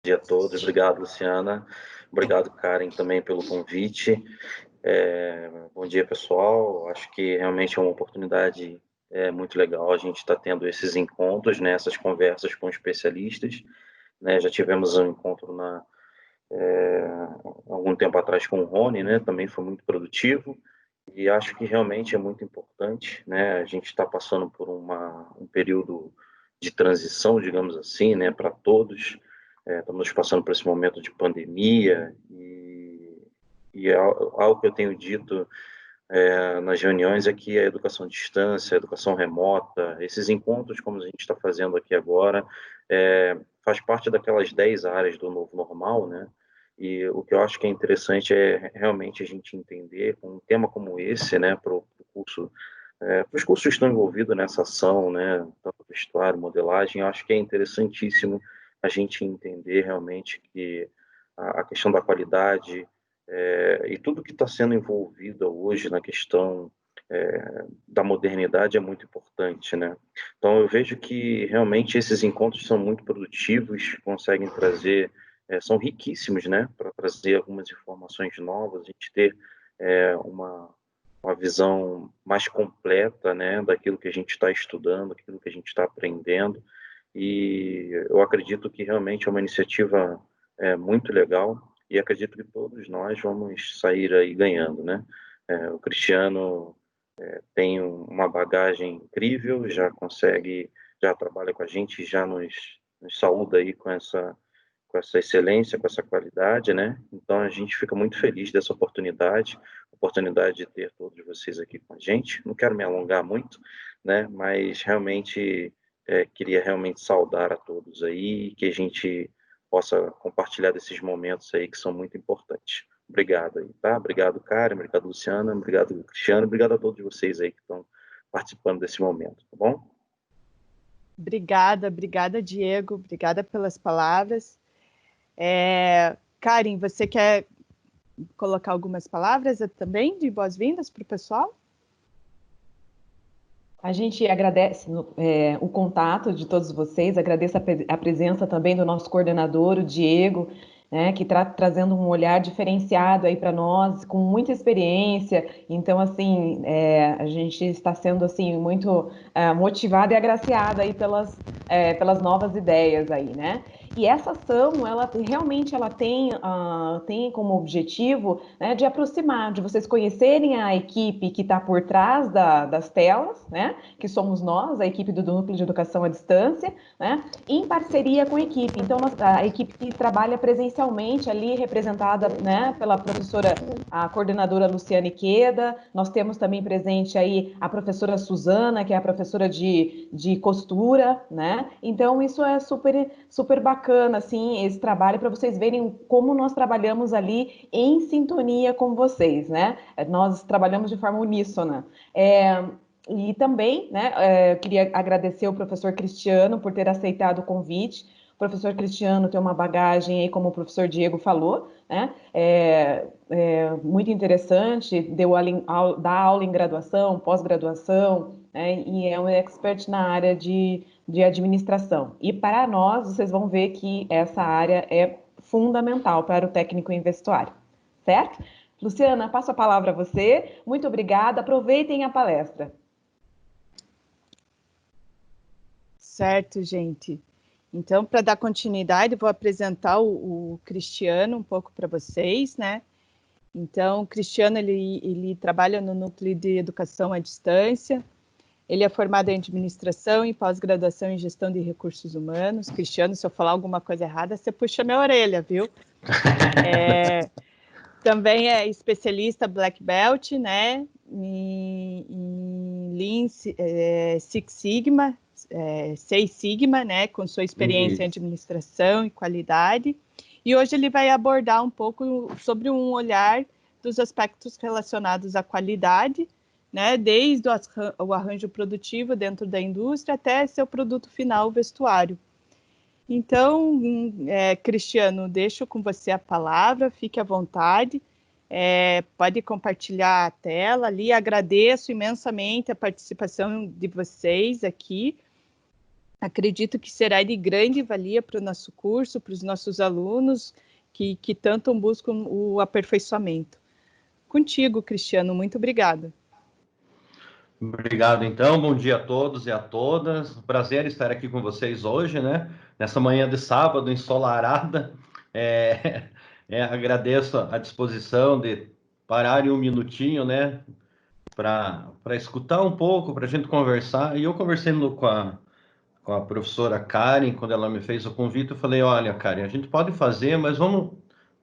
dia a todos. Obrigado, Luciana. Obrigado, Karen, também pelo convite. Bom dia, pessoal. Acho que realmente é uma oportunidade muito legal. A gente está tendo esses encontros, né, essas conversas com especialistas. Né, já tivemos um encontro algum tempo atrás com o Rony, né, também foi muito produtivo. E acho que realmente é muito importante, né? A gente está passando por um período de transição, digamos assim, né, para todos. Estamos passando por esse momento de pandemia e algo que eu tenho dito nas reuniões é que a educação à distância, a educação remota, esses encontros como a gente está fazendo aqui agora, faz parte daquelas 10 áreas do novo normal, né? E o que eu acho que é interessante é realmente a gente entender um tema como esse, né, para o curso, para os cursos que estão envolvidos nessa ação, né, tanto vestuário, modelagem, eu acho que é interessantíssimo a gente entender realmente que a questão da qualidade e tudo que está sendo envolvido hoje na questão da modernidade é muito importante, né? Então eu vejo que realmente esses encontros são muito produtivos, conseguem trazer são riquíssimos, né, para trazer algumas informações novas, a gente ter uma visão mais completa, né, daquilo que a gente está estudando, daquilo que a gente está aprendendo, e eu acredito que realmente é uma iniciativa muito legal, e acredito que todos nós vamos sair aí ganhando, né? O Cristiano tem uma bagagem incrível, já trabalha com a gente, já nos saúda aí com essa excelência, com essa qualidade, né? Então a gente fica muito feliz dessa oportunidade de ter todos vocês aqui com a gente. Não quero me alongar muito, né? Mas realmente queria realmente saudar a todos aí, que a gente possa compartilhar desses momentos aí que são muito importantes. Obrigado aí, tá? Obrigado, Karen, obrigado, Luciana, obrigado, Cristiano, obrigado a todos vocês aí que estão participando desse momento, tá bom? Obrigada, Diego, obrigada pelas palavras. Karen, você quer colocar algumas palavras também de boas-vindas para o pessoal? A gente agradece o contato de todos vocês, agradeço a presença também do nosso coordenador, o Diego, né, que está trazendo um olhar diferenciado aí para nós, com muita experiência. Então, assim, a gente está sendo assim muito motivada e agraciada aí pelas novas ideias aí, né? E essa ação, ela realmente tem como objetivo, né, de aproximar, de vocês conhecerem a equipe que está por trás das telas, né, que somos nós, a equipe do Núcleo de Educação à Distância, né, em parceria com a equipe. Então, a equipe que trabalha presencialmente ali, representada, né, pela professora, a coordenadora Luciane Queda, nós temos também presente aí a professora Suzana, que é a professora de costura, né, então isso é super bacana, assim, esse trabalho, para vocês verem como nós trabalhamos ali em sintonia com vocês, né? Nós trabalhamos de forma uníssona. E também, né, eu queria agradecer ao professor Cristiano por ter aceitado o convite. O professor Cristiano tem uma bagagem aí, como o professor Diego falou, né? Muito interessante, dá aula em graduação, pós-graduação, né? E é um expert na área de administração. E para nós, vocês vão ver que essa área é fundamental para o técnico em vestuário, certo? Luciana, passo a palavra a você. Muito obrigada. Aproveitem a palestra. Certo, gente. Então, para dar continuidade, vou apresentar o Cristiano um pouco para vocês, né? Então, o Cristiano, ele trabalha no Núcleo de Educação à Distância. Ele é formado em administração e pós-graduação em gestão de recursos humanos. Cristiano, se eu falar alguma coisa errada, você puxa minha orelha, viu? Também é especialista Black Belt, né? Em Lean Six Sigma, Seis Sigma, né? Com sua experiência em administração e qualidade. E hoje ele vai abordar um pouco sobre um olhar dos aspectos relacionados à qualidade, né, desde o arranjo produtivo dentro da indústria até seu produto final, o vestuário. Então, Cristiano, deixo com você a palavra, fique à vontade, pode compartilhar a tela ali, agradeço imensamente a participação de vocês aqui, acredito que será de grande valia para o nosso curso, para os nossos alunos que tanto buscam o aperfeiçoamento. Contigo, Cristiano, muito obrigada. Obrigado, então. Bom dia a todos e a todas. Prazer estar aqui com vocês hoje, né? Nessa manhã de sábado, ensolarada. Agradeço a disposição de pararem um minutinho, né? Para escutar um pouco, para a gente conversar. E eu conversando com a professora Karen, quando ela me fez o convite, eu falei, olha, Karen, a gente pode fazer, mas vamos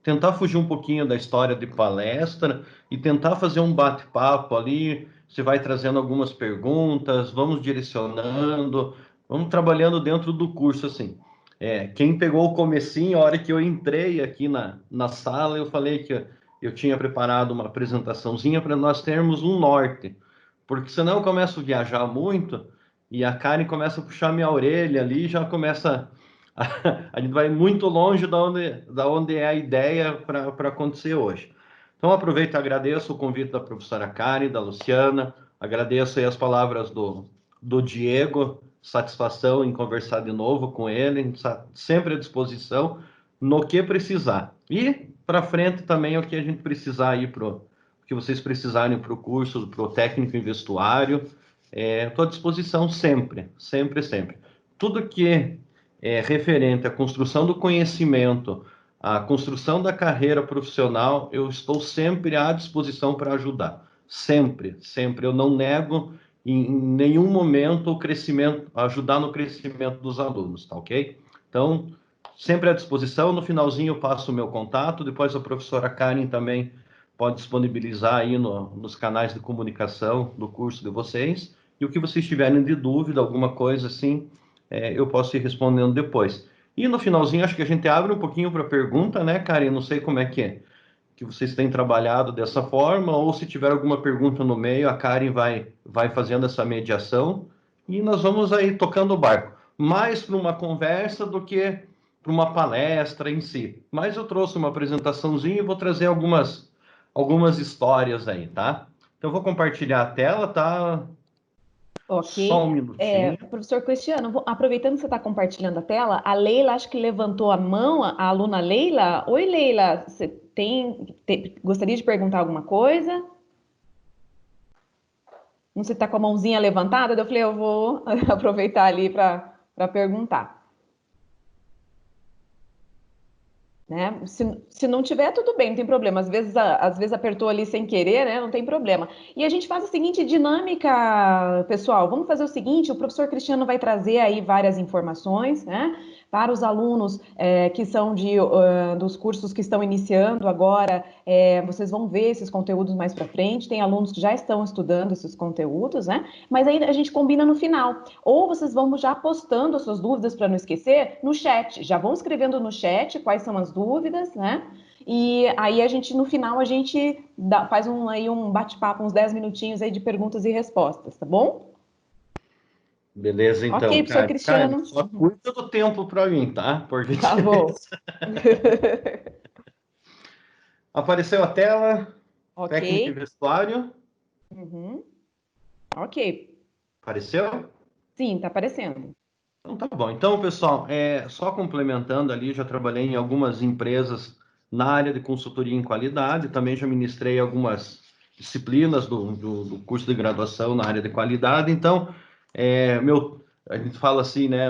tentar fugir um pouquinho da história de palestra e tentar fazer um bate-papo ali. Você vai trazendo algumas perguntas, vamos direcionando, vamos trabalhando dentro do curso, assim. Quem pegou o comecinho, a hora que eu entrei aqui na sala, eu falei que eu tinha preparado uma apresentaçãozinha para nós termos um norte, porque senão eu começo a viajar muito e a Karen começa a puxar minha orelha ali, já começa... A gente vai muito longe da onde é a ideia para acontecer hoje. Então, aproveito e agradeço o convite da professora Karen, da Luciana, agradeço aí as palavras do Diego, satisfação em conversar de novo com ele, está sempre à disposição no que precisar. E para frente também o que a gente precisar aí, o que vocês precisarem para o curso, para o técnico em vestuário, estou à disposição sempre, sempre, sempre. Tudo que é referente à construção do conhecimento, à construção da carreira profissional, eu estou sempre à disposição para ajudar. Sempre, sempre. Eu não nego em nenhum momento o crescimento, ajudar no crescimento dos alunos, tá ok? Então, sempre à disposição. No finalzinho eu passo o meu contato, depois a professora Karen também pode disponibilizar aí nos canais de comunicação do curso de vocês. E o que vocês tiverem de dúvida, alguma coisa assim, eu posso ir respondendo depois. E no finalzinho, acho que a gente abre um pouquinho para pergunta, né, Karen? Não sei como é que vocês têm trabalhado dessa forma, ou se tiver alguma pergunta no meio, a Karen vai fazendo essa mediação e nós vamos aí tocando o barco. Mais para uma conversa do que para uma palestra em si. Mas eu trouxe uma apresentaçãozinha e vou trazer algumas histórias aí, tá? Então, eu vou compartilhar a tela, tá? Ok. Só um minutinho. Professor Cristiano, aproveitando que você está compartilhando a tela, a Leila acho que levantou a mão, a aluna Leila. Oi, Leila, você gostaria de perguntar alguma coisa? Não sei se está com a mãozinha levantada, eu falei, eu vou aproveitar ali para perguntar. Né? Se não tiver, tudo bem, não tem problema. Às vezes apertou ali sem querer, né? Não tem problema. E a gente faz a seguinte dinâmica, pessoal. Vamos fazer o seguinte: o professor Cristiano vai trazer aí várias informações, né? Para os alunos que são dos cursos que estão iniciando agora, vocês vão ver esses conteúdos mais para frente. Tem alunos que já estão estudando esses conteúdos, né? Mas aí a gente combina no final. Ou vocês vão já postando as suas dúvidas para não esquecer no chat. Já vão escrevendo no chat quais são as dúvidas, né? E aí no final a gente faz um bate-papo, uns 10 minutinhos aí de perguntas e respostas, tá bom? Beleza, então, ok, professor Cristiano. Karen, só cuida do tempo para mim, tá? Porque tá bom. Apareceu a tela, ok. técnico e vestuário. Uhum. Ok. Apareceu? Sim, tá aparecendo. Então tá bom. Então, pessoal, só complementando ali, já trabalhei em algumas empresas na área de consultoria em qualidade, também já ministrei algumas disciplinas do curso de graduação na área de qualidade. Então, a gente fala assim, né,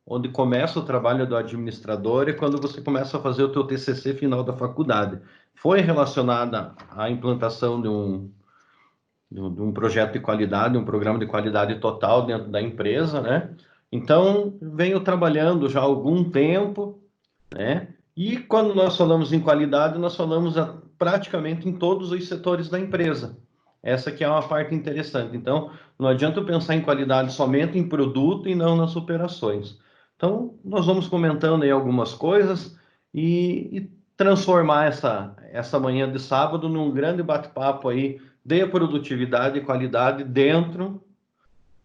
onde começa o trabalho do administrador é quando você começa a fazer o teu TCC final da faculdade. Foi relacionada à implantação de um projeto de qualidade, um programa de qualidade total dentro da empresa, né? Então, venho trabalhando já há algum tempo, né? E quando nós falamos em qualidade, nós falamos praticamente em todos os setores da empresa. Essa que é uma parte interessante. Então, não adianta eu pensar em qualidade somente em produto e não nas operações. Então, nós vamos comentando aí algumas coisas e transformar essa manhã de sábado num grande bate-papo aí de produtividade e qualidade dentro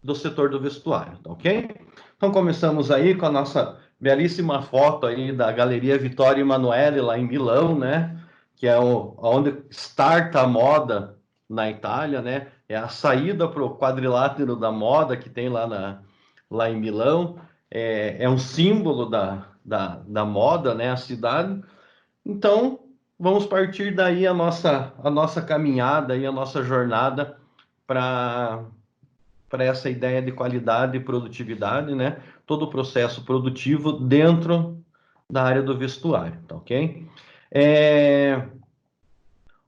do setor do vestuário, tá ok? Então, começamos aí com a nossa belíssima foto aí da Galeria Vittorio Emanuele, lá em Milão, né? Que é onde starta a moda na Itália, né? É a saída para o quadrilátero da moda que tem lá lá em Milão, é um símbolo da moda, né, a cidade. Então, vamos partir daí a nossa caminhada e a nossa jornada para essa ideia de qualidade e produtividade, né? Todo o processo produtivo dentro da área do vestuário, tá ok?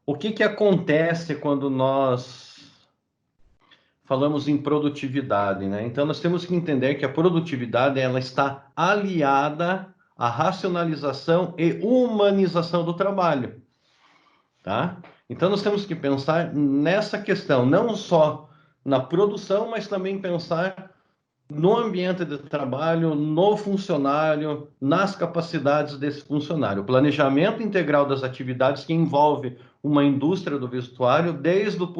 O que acontece quando nós falamos em produtividade, né? Então, nós temos que entender que a produtividade ela está aliada à racionalização e humanização do trabalho, tá? Então, nós temos que pensar nessa questão, não só na produção, mas também pensar no ambiente de trabalho, no funcionário, nas capacidades desse funcionário. O planejamento integral das atividades que envolve uma indústria do vestuário, desde o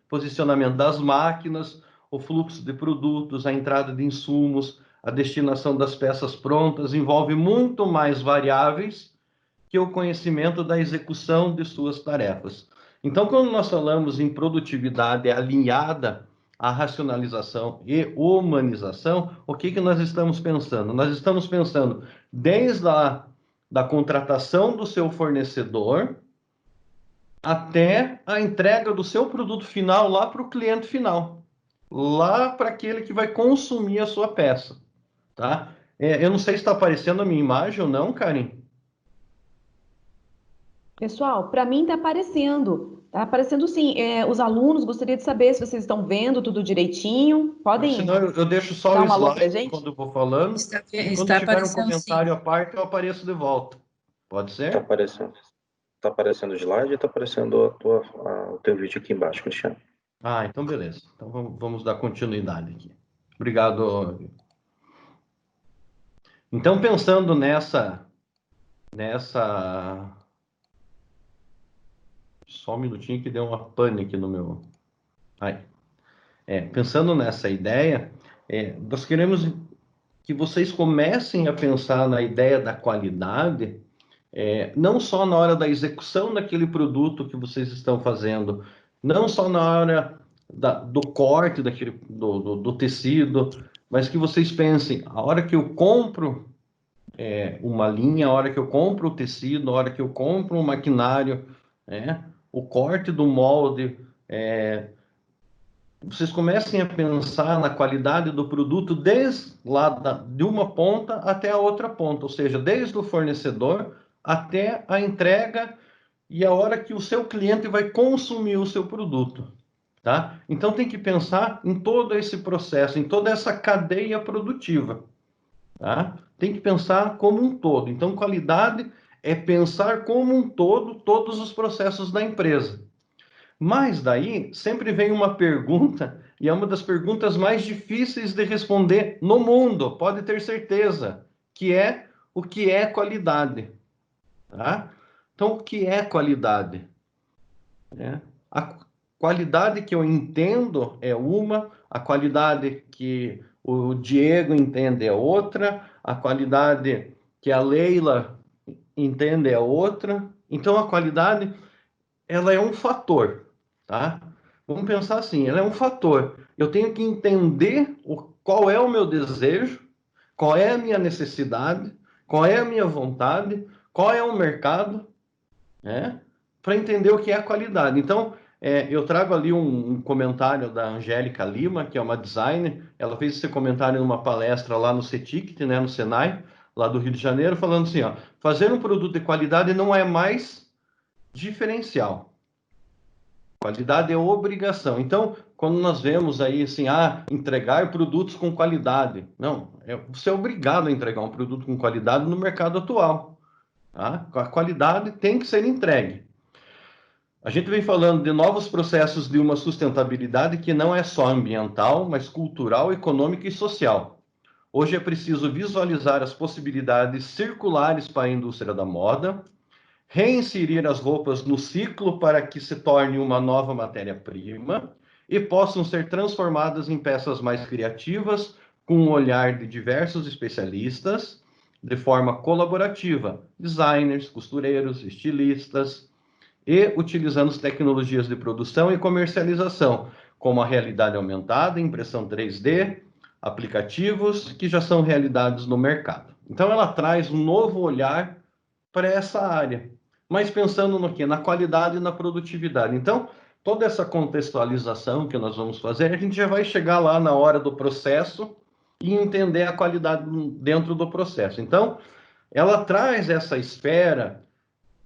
posicionamento das máquinas, o fluxo de produtos, a entrada de insumos, a destinação das peças prontas, envolve muito mais variáveis que o conhecimento da execução de suas tarefas. Então, quando nós falamos em produtividade alinhada à racionalização e humanização, o que nós estamos pensando? Nós estamos pensando desde da contratação do seu fornecedor até a entrega do seu produto final lá para o cliente final, lá para aquele que vai consumir a sua peça, tá? Eu não sei se está aparecendo a minha imagem ou não, Karen. Pessoal, para mim está aparecendo. Está aparecendo sim. Os alunos, gostaria de saber se vocês estão vendo tudo direitinho. Podem Senão eu deixo só dar o um alô pra slide gente? quando eu vou falando. E quando Está tiver um aparecendo sim. comentário à parte, eu apareço de volta. Pode ser? Tá aparecendo o slide e está aparecendo o teu vídeo aqui embaixo, Cristiano. Então beleza. Então vamos dar continuidade aqui. Obrigado. Então, pensando nessa... Só um minutinho que deu uma pane aqui no meu... Pensando nessa ideia, nós queremos que vocês comecem a pensar na ideia da qualidade, não só na hora da execução daquele produto que vocês estão fazendo, não só na hora do corte do tecido, mas que vocês pensem, a hora que eu compro uma linha, a hora que eu compro o tecido, a hora que eu compro um maquinário, o corte do molde, vocês comecem a pensar na qualidade do produto desde lá de uma ponta até a outra ponta, ou seja, desde o fornecedor até a entrega e a hora que o seu cliente vai consumir o seu produto, tá? Então tem que pensar em todo esse processo, em toda essa cadeia produtiva, tá? Tem que pensar como um todo. Então qualidade é pensar como um todo todos os processos da empresa. Mas daí sempre vem uma pergunta, e é uma das perguntas mais difíceis de responder no mundo, pode ter certeza, que é o que é qualidade. Tá? Então, o que é qualidade? A qualidade que eu entendo é uma, a qualidade que o Diego entende é outra, a qualidade que a Leila entende é outra. Então, a qualidade, ela é um fator. Tá? Vamos pensar assim, ela é um fator. Eu tenho que entender qual é o meu desejo, qual é a minha necessidade, qual é a minha vontade, qual é o mercado, para entender o que é a qualidade. Então, eu trago ali um comentário da Angélica Lima, que é uma designer. Ela fez esse comentário numa palestra lá no CETICT, no Senai, lá do Rio de Janeiro, falando assim, fazer um produto de qualidade não é mais diferencial. Qualidade é obrigação. Então, quando nós vemos aí assim, entregar produtos com qualidade. Não, você é obrigado a entregar um produto com qualidade no mercado atual. Tá? A qualidade tem que ser entregue. A gente vem falando de novos processos de uma sustentabilidade que não é só ambiental, mas cultural, econômica e social. Hoje é preciso visualizar as possibilidades circulares para a indústria da moda, reinserir as roupas no ciclo para que se torne uma nova matéria-prima e possam ser transformadas em peças mais criativas, com um olhar de diversos especialistas, de forma colaborativa, designers, costureiros, estilistas, e utilizando as tecnologias de produção e comercialização, como a realidade aumentada, impressão 3D, aplicativos que já são realidades no mercado. Então, ela traz um novo olhar para essa área, mas pensando no quê? Na qualidade e na produtividade. Então, toda essa contextualização que nós vamos fazer, a gente já vai chegar lá na hora do processo e entender a qualidade dentro do processo. Então, ela traz essa esfera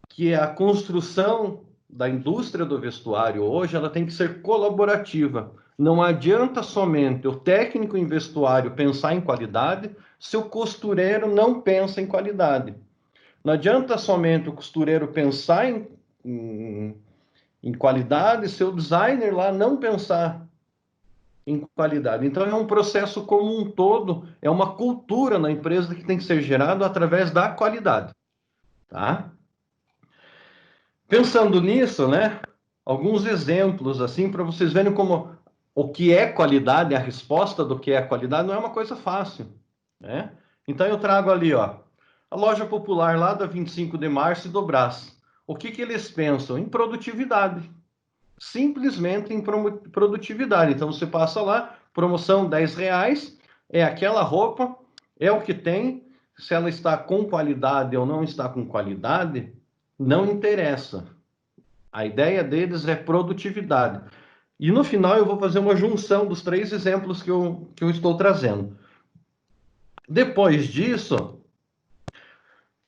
que a construção da indústria do vestuário hoje, ela tem que ser colaborativa. Não adianta somente o técnico em vestuário pensar em qualidade se o costureiro não pensa em qualidade. Não adianta somente o costureiro pensar em qualidade se o designer lá não pensar em qualidade. Então, é um processo como um todo, é uma cultura na empresa que tem que ser gerado através da qualidade. Tá? Pensando nisso, né? Alguns exemplos, assim, para vocês verem como o que é qualidade, a resposta do que é qualidade não é uma coisa fácil, né? Então, eu trago ali, ó, a loja popular lá da 25 de março e do Brás. O que que eles pensam? Em produtividade. Simplesmente em produtividade. Então, você passa lá, promoção R$10, é aquela roupa, é o que tem. Se ela está com qualidade ou não está com qualidade, não interessa. A ideia deles é produtividade. E no final eu vou fazer uma junção dos 3 exemplos que eu estou trazendo. Depois disso,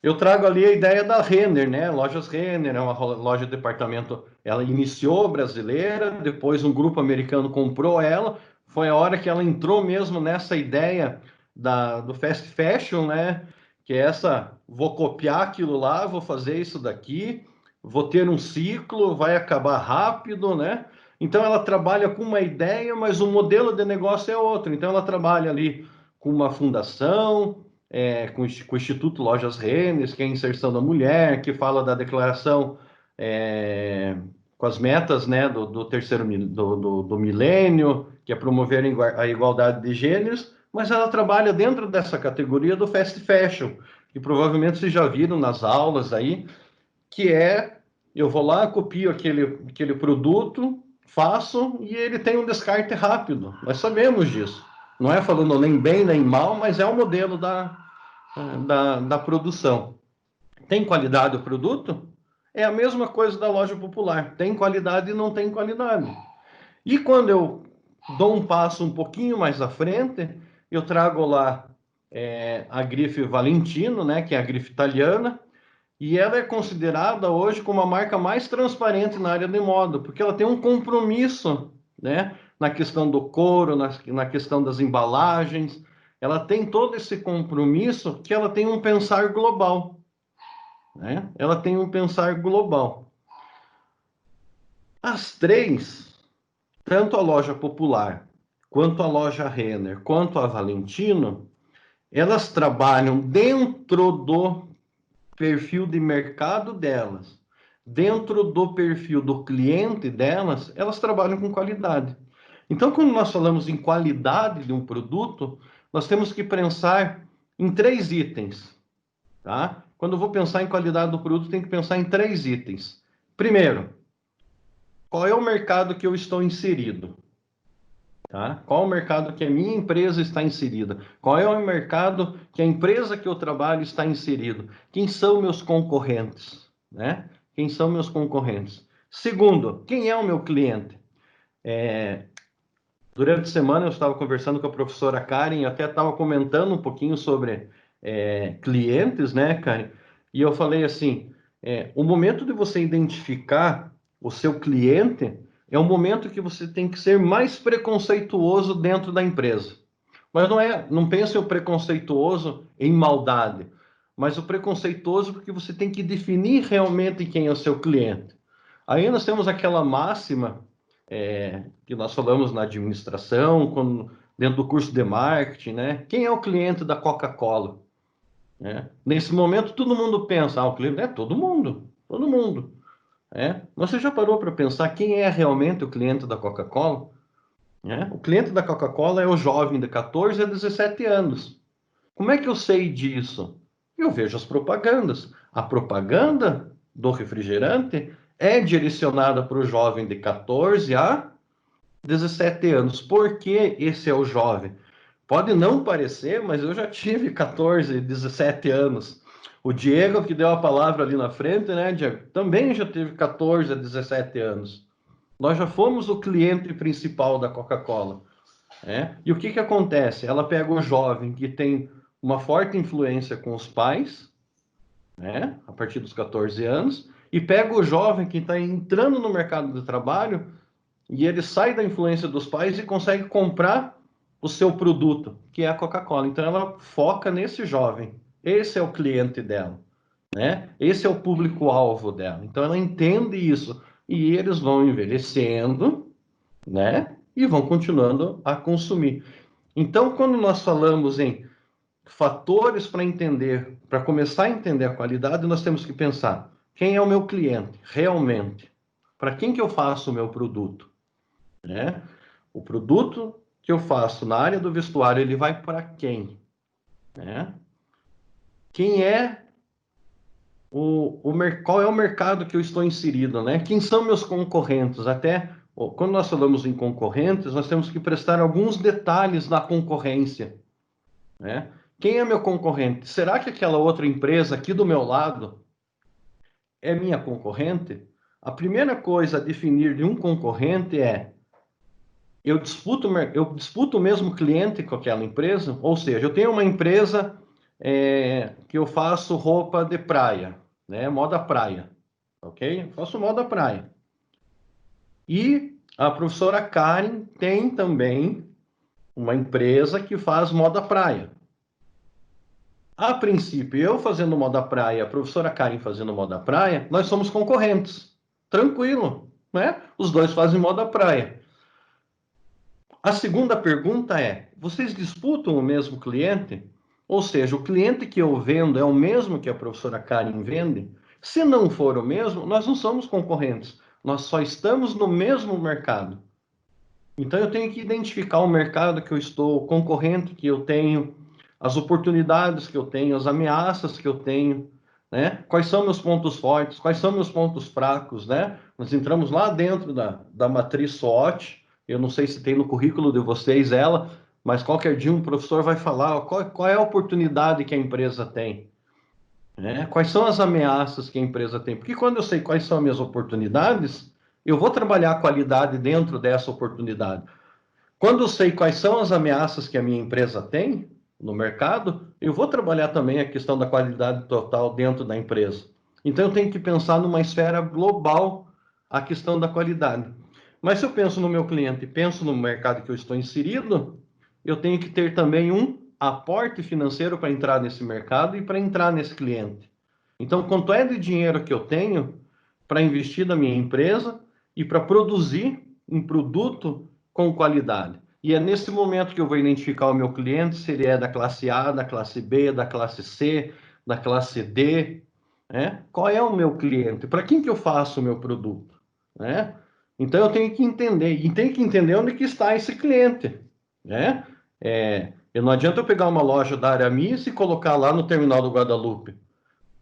eu trago ali a ideia da Renner, né? Lojas Renner, é uma loja de departamento, ela iniciou brasileira, depois um grupo americano comprou ela, foi a hora que ela entrou mesmo nessa ideia do fast fashion, né? Que é essa, vou copiar aquilo lá, vou fazer isso daqui, vou ter um ciclo, vai acabar rápido, né? Então ela trabalha com uma ideia, mas o modelo de negócio é outro. Então ela trabalha ali com uma fundação, com o Instituto Lojas Renner, que é a inserção da mulher, que fala da declaração com as metas, né, do terceiro do milênio, que é promover a igualdade de gêneros, mas ela trabalha dentro dessa categoria do fast fashion, que provavelmente vocês já viram nas aulas aí, que é, eu vou lá, copio aquele produto, faço, e ele tem um descarte rápido. Nós sabemos disso. Não é falando nem bem nem mal, mas é o modelo da produção. Tem qualidade o produto? É a mesma coisa da loja popular. Tem qualidade e não tem qualidade. E quando eu dou um passo um pouquinho mais à frente, eu trago lá a grife Valentino, né, que é a grife italiana, e ela é considerada hoje como a marca mais transparente na área de moda, porque ela tem um compromisso, né, na questão do couro, na questão das embalagens. Ela tem todo esse compromisso que ela tem um pensar global, né? Ela tem um pensar global. As 3, tanto a loja popular, quanto a loja Renner, quanto a Valentino, elas trabalham dentro do perfil de mercado delas, dentro do perfil do cliente delas, elas trabalham com qualidade. Então, quando nós falamos em qualidade de um produto, nós temos que pensar em 3 itens, tá? Quando eu vou pensar em qualidade do produto, tem que pensar em 3 itens. Primeiro, qual é o mercado que eu estou inserido? Tá? Qual é o mercado que a minha empresa está inserida? Qual é o mercado que a empresa que eu trabalho está inserida? Quem são meus concorrentes? Né? Quem são meus concorrentes? Segundo, quem é o meu cliente? Durante a semana eu estava conversando com a professora Karen, eu até estava comentando um pouquinho sobre clientes, né, Karen? E eu falei assim, o momento de você identificar o seu cliente é um momento que você tem que ser mais preconceituoso dentro da empresa. Mas não pense o preconceituoso em maldade, mas o preconceituoso porque você tem que definir realmente quem é o seu cliente. Aí nós temos aquela máxima que nós falamos na administração, dentro do curso de marketing, né? Quem é o cliente da Coca-Cola? Nesse momento, todo mundo pensa, o cliente é todo mundo. Mas você já parou para pensar quem é realmente o cliente da Coca-Cola? O cliente da Coca-Cola é o jovem de 14 a 17 anos. Como é que eu sei disso? Eu vejo as propagandas. A propaganda do refrigerante é direcionada para o jovem de 14 a 17 anos. Por que esse é o jovem? Pode não parecer, mas eu já tive 14, 17 anos. O Diego, que deu a palavra ali na frente, né, Diego? Também já teve 14 a 17 anos. Nós já fomos o cliente principal da Coca-Cola. Né? E o que acontece? Ela pega o jovem que tem uma forte influência com os pais, né, a partir dos 14 anos, e pega o jovem que está entrando no mercado de trabalho e ele sai da influência dos pais e consegue comprar o seu produto, que é a Coca-Cola. Então ela foca nesse jovem. Esse é o cliente dela, né? Esse é o público-alvo dela. Então ela entende isso e eles vão envelhecendo, né? E vão continuando a consumir. Então, quando nós falamos em fatores para entender, para começar a entender a qualidade, nós temos que pensar: quem é o meu cliente realmente? Para quem que eu faço o meu produto? Né? O produto que eu faço na área do vestuário, ele vai para quem? Né? Quem é qual é o mercado que eu estou inserido? Né? Quem são meus concorrentes? Até quando nós falamos em concorrentes, nós temos que prestar alguns detalhes na concorrência. Né? Quem é meu concorrente? Será que aquela outra empresa aqui do meu lado é minha concorrente? A primeira coisa a definir de um concorrente é: eu disputo o mesmo cliente com aquela empresa? Ou seja, eu tenho uma empresa que eu faço roupa de praia, né? Moda praia, ok? Eu faço moda praia. E a professora Karen tem também uma empresa que faz moda praia. A princípio, eu fazendo moda praia, a professora Karen fazendo moda praia, nós somos concorrentes. Tranquilo, né? Os dois fazem moda praia. A segunda pergunta é: vocês disputam o mesmo cliente? Ou seja, o cliente que eu vendo é o mesmo que a professora Karen vende? Se não for o mesmo, nós não somos concorrentes. Nós só estamos no mesmo mercado. Então, eu tenho que identificar o mercado que eu estou, o concorrente que eu tenho, as oportunidades que eu tenho, as ameaças que eu tenho, né? Quais são meus pontos fortes, quais são meus pontos fracos, né? Nós entramos lá dentro da matriz SWOT. Eu não sei se tem no currículo de vocês ela, mas qualquer dia um professor vai falar qual é a oportunidade que a empresa tem, né? Quais são as ameaças que a empresa tem. Porque quando eu sei quais são as minhas oportunidades, eu vou trabalhar a qualidade dentro dessa oportunidade. Quando eu sei quais são as ameaças que a minha empresa tem no mercado, eu vou trabalhar também a questão da qualidade total dentro da empresa. Então, eu tenho que pensar numa esfera global a questão da qualidade. Mas se eu penso no meu cliente e penso no mercado que eu estou inserido, eu tenho que ter também um aporte financeiro para entrar nesse mercado e para entrar nesse cliente. Então, quanto é de dinheiro que eu tenho para investir na minha empresa e para produzir um produto com qualidade? E é nesse momento que eu vou identificar o meu cliente, se ele é da classe A, da classe B, da classe C, da classe D, né? Qual é o meu cliente? Para quem que eu faço o meu produto? Né? Então, eu tenho que entender, e tenho que entender onde que está esse cliente, né? Não adianta eu pegar uma loja da Aramis e colocar lá no terminal do Guadalupe.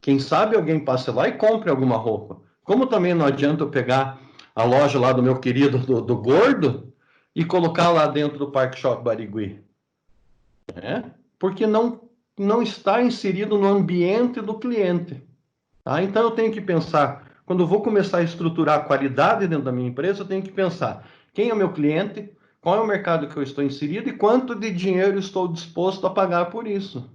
Quem sabe alguém passe lá e compre alguma roupa. Como também não adianta eu pegar a loja lá do meu querido do Gordo e colocar lá dentro do Parque Shopping Barigui. Né? Porque não está inserido no ambiente do cliente. Tá? Então eu tenho que pensar, quando eu vou começar a estruturar a qualidade dentro da minha empresa, eu tenho que pensar quem é o meu cliente, qual é o mercado que eu estou inserido e quanto de dinheiro estou disposto a pagar por isso.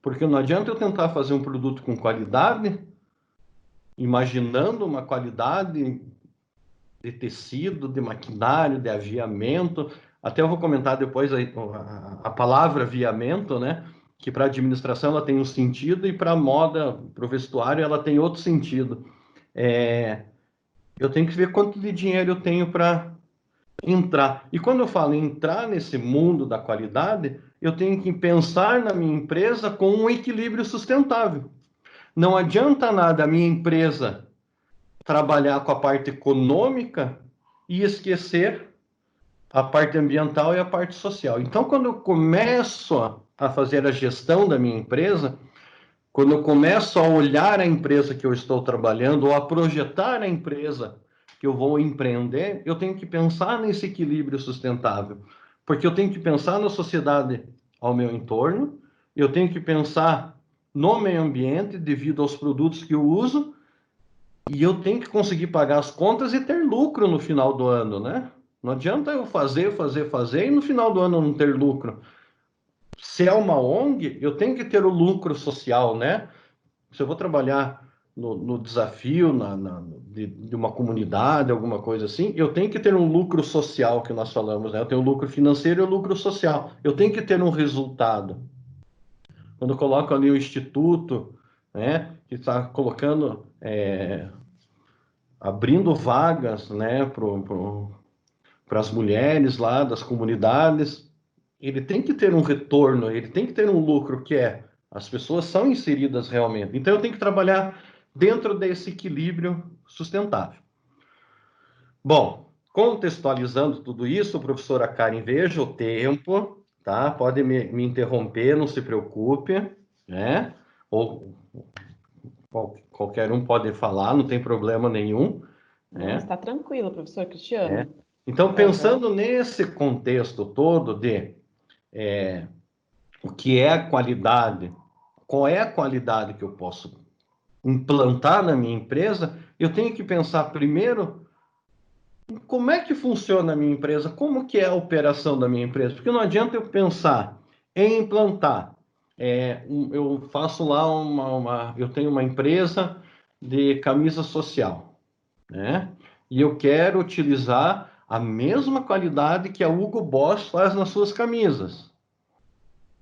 Porque não adianta eu tentar fazer um produto com qualidade, imaginando uma qualidade de tecido, de maquinário, de aviamento. Até eu vou comentar depois a palavra aviamento, né? Que para a administração ela tem um sentido e para a moda, para o vestuário, ela tem outro sentido. Eu tenho que ver quanto de dinheiro eu tenho para entrar. E quando eu falo em entrar nesse mundo da qualidade, eu tenho que pensar na minha empresa com um equilíbrio sustentável. Não adianta nada a minha empresa trabalhar com a parte econômica e esquecer a parte ambiental e a parte social. Então, quando eu começo a fazer a gestão da minha empresa, quando eu começo a olhar a empresa que eu estou trabalhando ou a projetar a empresa que eu vou empreender, eu tenho que pensar nesse equilíbrio sustentável. porque eu tenho que pensar na sociedade ao meu entorno, eu tenho que pensar no meio ambiente devido aos produtos que eu uso, e eu tenho que conseguir pagar as contas e ter lucro no final do ano, né? Não adianta eu fazer e no final do ano não ter lucro. Se é uma ONG, eu tenho que ter o lucro social, né? Se eu vou trabalhar no desafio de uma comunidade, alguma coisa assim, eu tenho que ter um lucro social, que nós falamos, né? Eu tenho o lucro financeiro e o lucro social. Eu tenho que ter um resultado. Quando eu coloco ali o instituto, né, que está colocando, abrindo vagas, né, para as mulheres lá das comunidades, ele tem que ter um retorno, ele tem que ter um lucro, que as pessoas são inseridas realmente. Então eu tenho que trabalhar dentro desse equilíbrio sustentável. Bom, contextualizando tudo isso, professora Karen, veja o tempo, tá? Pode me interromper, não se preocupe, né? Ou qualquer um pode falar, não tem problema nenhum. Não, está tranquilo, professor Cristiano. Então, pensando nesse contexto todo de o que é a qualidade, qual é a qualidade que eu posso implantar na minha empresa, eu tenho que pensar primeiro como é que funciona a minha empresa, como que é a operação da minha empresa, porque não adianta eu pensar em implantar. Eu faço lá eu tenho uma empresa de camisa social, né? E eu quero utilizar a mesma qualidade que a Hugo Boss faz nas suas camisas.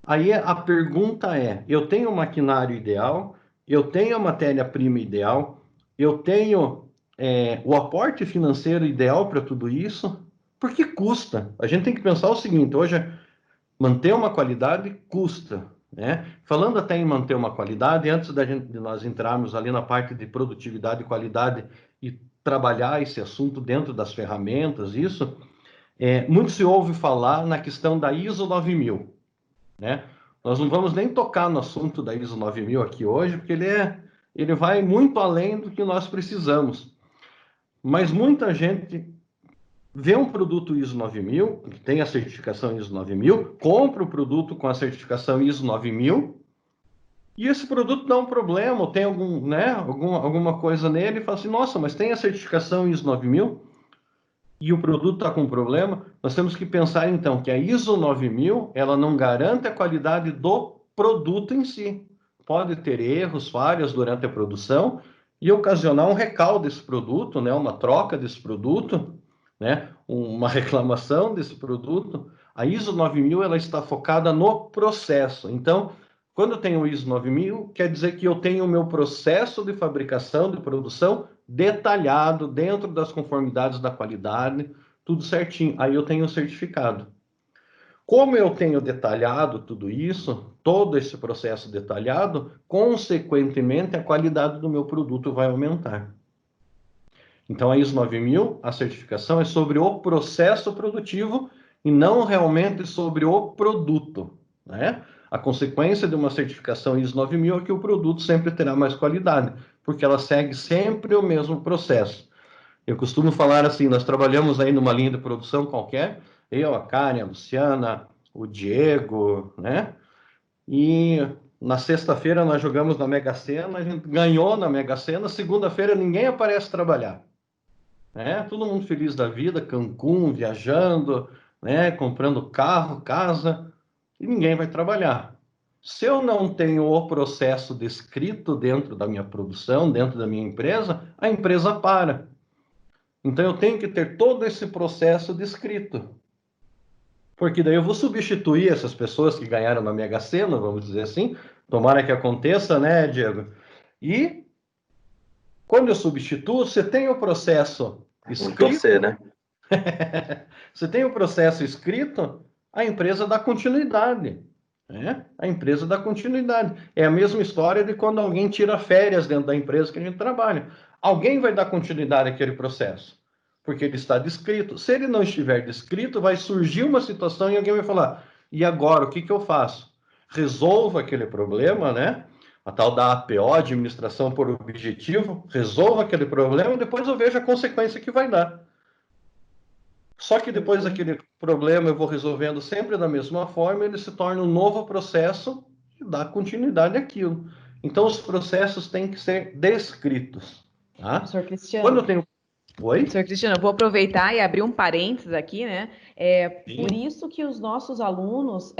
Aí a pergunta eu tenho o maquinário ideal, eu tenho a matéria-prima ideal, eu tenho o aporte financeiro ideal para tudo isso? Porque custa. A gente tem que pensar o seguinte, hoje, manter uma qualidade custa, né? Falando até em manter uma qualidade, antes de nós entrarmos ali na parte de produtividade e qualidade e trabalhar esse assunto dentro das ferramentas, isso, muito se ouve falar na questão da ISO 9000, né? Nós não vamos nem tocar no assunto da ISO 9000 aqui hoje, porque ele vai muito além do que nós precisamos. Mas muita gente vê um produto ISO 9000, que tem a certificação ISO 9000, compra o produto com a certificação ISO 9000, e esse produto dá um problema, ou tem alguma coisa nele, e fala assim, nossa, mas tem a certificação ISO 9000, e o produto está com problema. Nós temos que pensar, então, que a ISO 9000, ela não garante a qualidade do produto em si. Pode ter erros, falhas durante a produção, e ocasionar um recall desse produto, né, uma troca desse produto, né, uma reclamação desse produto. A ISO 9000 ela está focada no processo. Então, quando eu tenho o ISO 9000, quer dizer que eu tenho o meu processo de fabricação, de produção detalhado, dentro das conformidades da qualidade, tudo certinho. Aí eu tenho o certificado. Como eu tenho detalhado tudo isso, todo esse processo detalhado, consequentemente a qualidade do meu produto vai aumentar. Então, a ISO 9000, a certificação é sobre o processo produtivo e não realmente sobre o produto, né? A consequência de uma certificação ISO 9000 é que o produto sempre terá mais qualidade, porque ela segue sempre o mesmo processo. Eu costumo falar assim, nós trabalhamos aí numa linha de produção qualquer, eu, a Karen, a Luciana, o Diego, né? E na sexta-feira nós jogamos na Mega Sena, a gente ganhou na Mega Sena, segunda-feira ninguém aparece trabalhar. Todo mundo feliz da vida, Cancún, viajando, né? Comprando carro, casa, e ninguém vai trabalhar. Se eu não tenho o processo descrito dentro da minha produção, dentro da minha empresa, a empresa para. Então eu tenho que ter todo esse processo descrito. Porque daí eu vou substituir essas pessoas que ganharam na Mega Sena, vamos dizer assim, tomara que aconteça, né, Diego? E quando eu substituo, você tem o processo escrito. Torcer, né? Você tem o processo escrito, a empresa dá continuidade. Né? A empresa dá continuidade. É a mesma história de quando alguém tira férias dentro da empresa que a gente trabalha. Alguém vai dar continuidade àquele processo, porque ele está descrito. Se ele não estiver descrito, vai surgir uma situação e alguém vai falar, e agora, o que eu faço? Resolva aquele problema, né? A tal da APO, administração por objetivo, resolva aquele problema e depois eu vejo a consequência que vai dar. Só que depois daquele problema eu vou resolvendo sempre da mesma forma, ele se torna um novo processo e dá continuidade àquilo. Então, os processos têm que ser descritos. Tá? Professor Cristiano. Quando eu tenho... Oi? Professor Cristiano, eu vou aproveitar e abrir um parênteses aqui, né? Por isso que os nossos alunos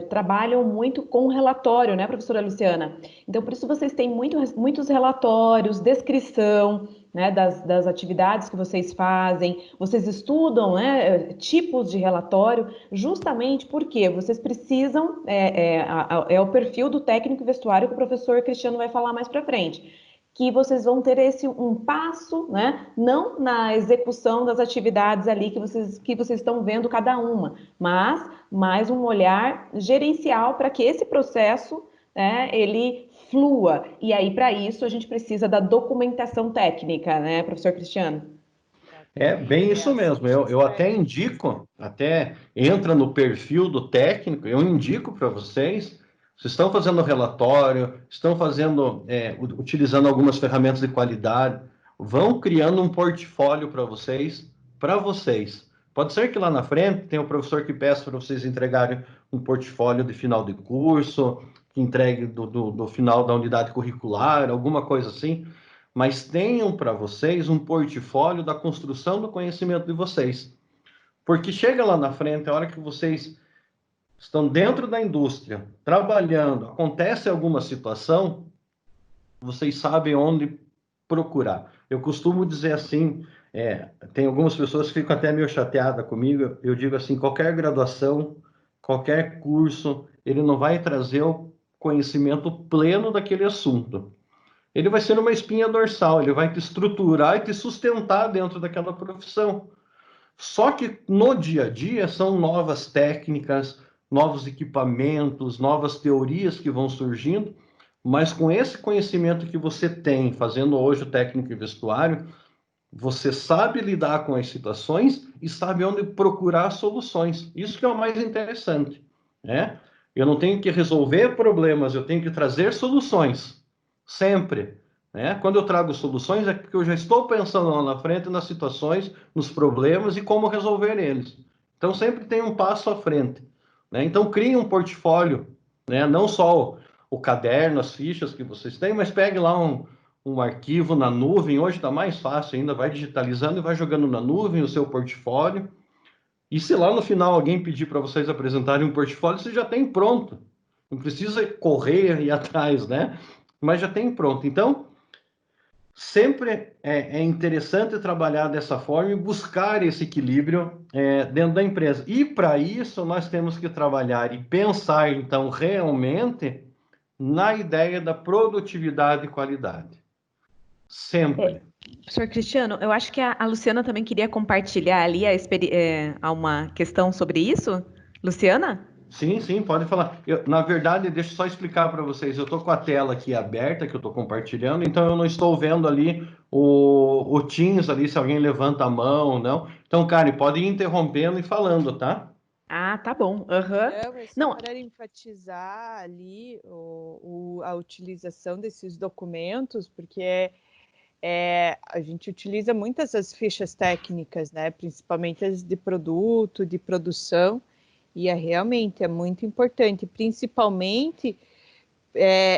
trabalham muito com relatório, né, professora Luciana? Então, por isso vocês têm muitos relatórios, descrição, né, das atividades que vocês fazem, vocês estudam, né, tipos de relatório, justamente porque vocês precisam, é o perfil do técnico vestuário que o professor Cristiano vai falar mais para frente, que vocês vão ter um passo, né, não na execução das atividades ali que vocês estão vendo cada uma, mas mais um olhar gerencial para que esse processo, né, ele flua. E aí, para isso, a gente precisa da documentação técnica, né, professor Cristiano? É bem isso mesmo. Eu até indico, até entra no perfil do técnico, eu indico para vocês. Vocês estão fazendo relatório, estão fazendo, utilizando algumas ferramentas de qualidade, vão criando um portfólio para vocês, Pode ser que lá na frente tenha um professor que peça para vocês entregarem um portfólio de final de curso, que entregue do final da unidade curricular, alguma coisa assim, mas tenham para vocês um portfólio da construção do conhecimento de vocês. Porque chega lá na frente, a hora que vocês estão dentro da indústria, trabalhando, acontece alguma situação, vocês sabem onde procurar. Eu costumo dizer assim, tem algumas pessoas que ficam até meio chateadas comigo, eu digo assim, qualquer graduação, qualquer curso, ele não vai trazer o conhecimento pleno daquele assunto. Ele vai ser uma espinha dorsal, ele vai te estruturar e te sustentar dentro daquela profissão. Só que no dia a dia são novas técnicas, novos equipamentos, novas teorias que vão surgindo, mas com esse conhecimento que você tem, fazendo hoje o técnico e vestuário, você sabe lidar com as situações e sabe onde procurar soluções. Isso que é o mais interessante, né? Eu não tenho que resolver problemas, eu tenho que trazer soluções, sempre. Né? Quando eu trago soluções é porque eu já estou pensando lá na frente nas situações, nos problemas e como resolver eles. Então sempre tem um passo à frente. Né? Então crie um portfólio, né? Não só o caderno, as fichas que vocês têm, mas pegue lá um arquivo na nuvem. Hoje está mais fácil ainda, vai digitalizando e vai jogando na nuvem o seu portfólio. E se lá no final alguém pedir para vocês apresentarem um portfólio, você já tem pronto. Não precisa correr e ir atrás, né? Mas já tem pronto. Então, sempre é interessante trabalhar dessa forma e buscar esse equilíbrio dentro da empresa. E para isso, nós temos que trabalhar e pensar, então, realmente na ideia da produtividade e qualidade. Sempre. Professor Cristiano, eu acho que a Luciana também queria compartilhar ali uma questão sobre isso. Luciana? Sim, pode falar. Na verdade, deixa eu só explicar para vocês. Eu estou com a tela aqui aberta, que eu estou compartilhando, então eu não estou vendo ali o Teams ali, se alguém levanta a mão ou não. Então, Karen, pode ir interrompendo e falando, tá? Ah, tá bom. Uhum. Não, para enfatizar ali a utilização desses documentos, porque a gente utiliza muitas as fichas técnicas, né? Principalmente as de produto, de produção, e realmente é muito importante, principalmente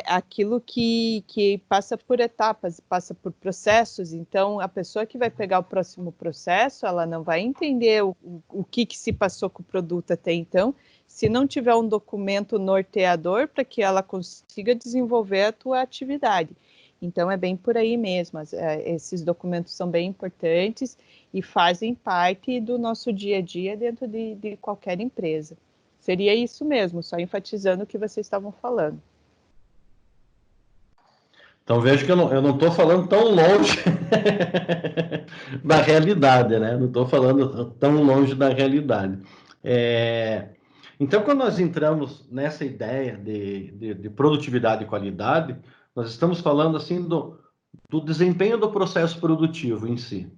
aquilo que passa por etapas, passa por processos. Então, a pessoa que vai pegar o próximo processo, ela não vai entender o que se passou com o produto até então, se não tiver um documento norteador para que ela consiga desenvolver a tua atividade. Então, é bem por aí mesmo. Esses documentos são bem importantes e fazem parte do nosso dia a dia dentro de qualquer empresa. Seria isso mesmo, só enfatizando o que vocês estavam falando. Então, vejo que eu não estou falando tão longe da realidade, né? Não estou falando tão longe da realidade. Então, quando nós entramos nessa ideia de produtividade e qualidade, nós estamos falando assim do desempenho do processo produtivo em si.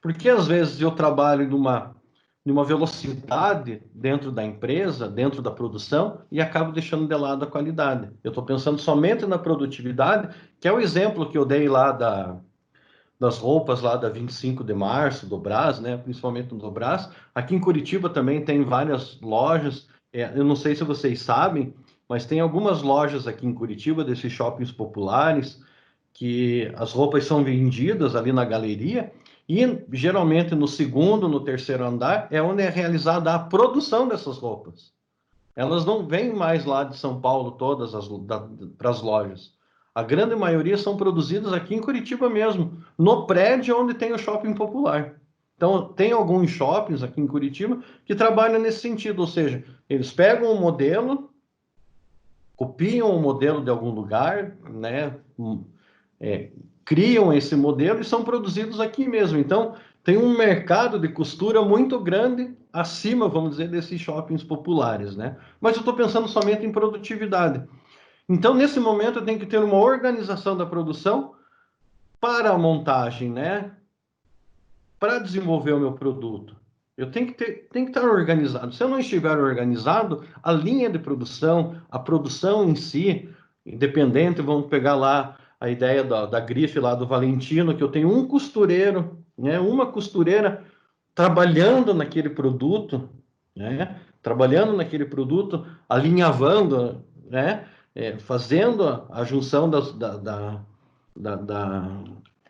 Porque às vezes eu trabalho numa velocidade dentro da empresa, dentro da produção, e acabo deixando de lado a qualidade. Eu estou pensando somente na produtividade, que é o exemplo que eu dei lá das roupas lá da 25 de março, do Brás, né? Principalmente no do Brás. Aqui em Curitiba também tem várias lojas. Eu não sei se vocês sabem, mas tem algumas lojas aqui em Curitiba, desses shoppings populares, que as roupas são vendidas ali na galeria e geralmente no segundo, no terceiro andar é onde é realizada a produção dessas roupas. Elas não vêm mais lá de São Paulo todas para as lojas. A grande maioria são produzidas aqui em Curitiba mesmo, no prédio onde tem o shopping popular. Então, tem alguns shoppings aqui em Curitiba que trabalham nesse sentido, ou seja, eles pegam um modelo, copiam o modelo de algum lugar, né? Criam esse modelo e são produzidos aqui mesmo. Então, tem um mercado de costura muito grande acima, vamos dizer, desses shoppings populares, né? Mas eu estou pensando somente em produtividade. Então, nesse momento, eu tenho que ter uma organização da produção para a montagem, né? Para desenvolver o meu produto. Eu tenho que estar organizado. Se eu não estiver organizado, a linha de produção, a produção em si, independente, vamos pegar lá a ideia da grife lá do Valentino, que eu tenho um costureiro, né? Uma costureira trabalhando naquele produto, né? Trabalhando naquele produto, alinhavando, né? Fazendo a junção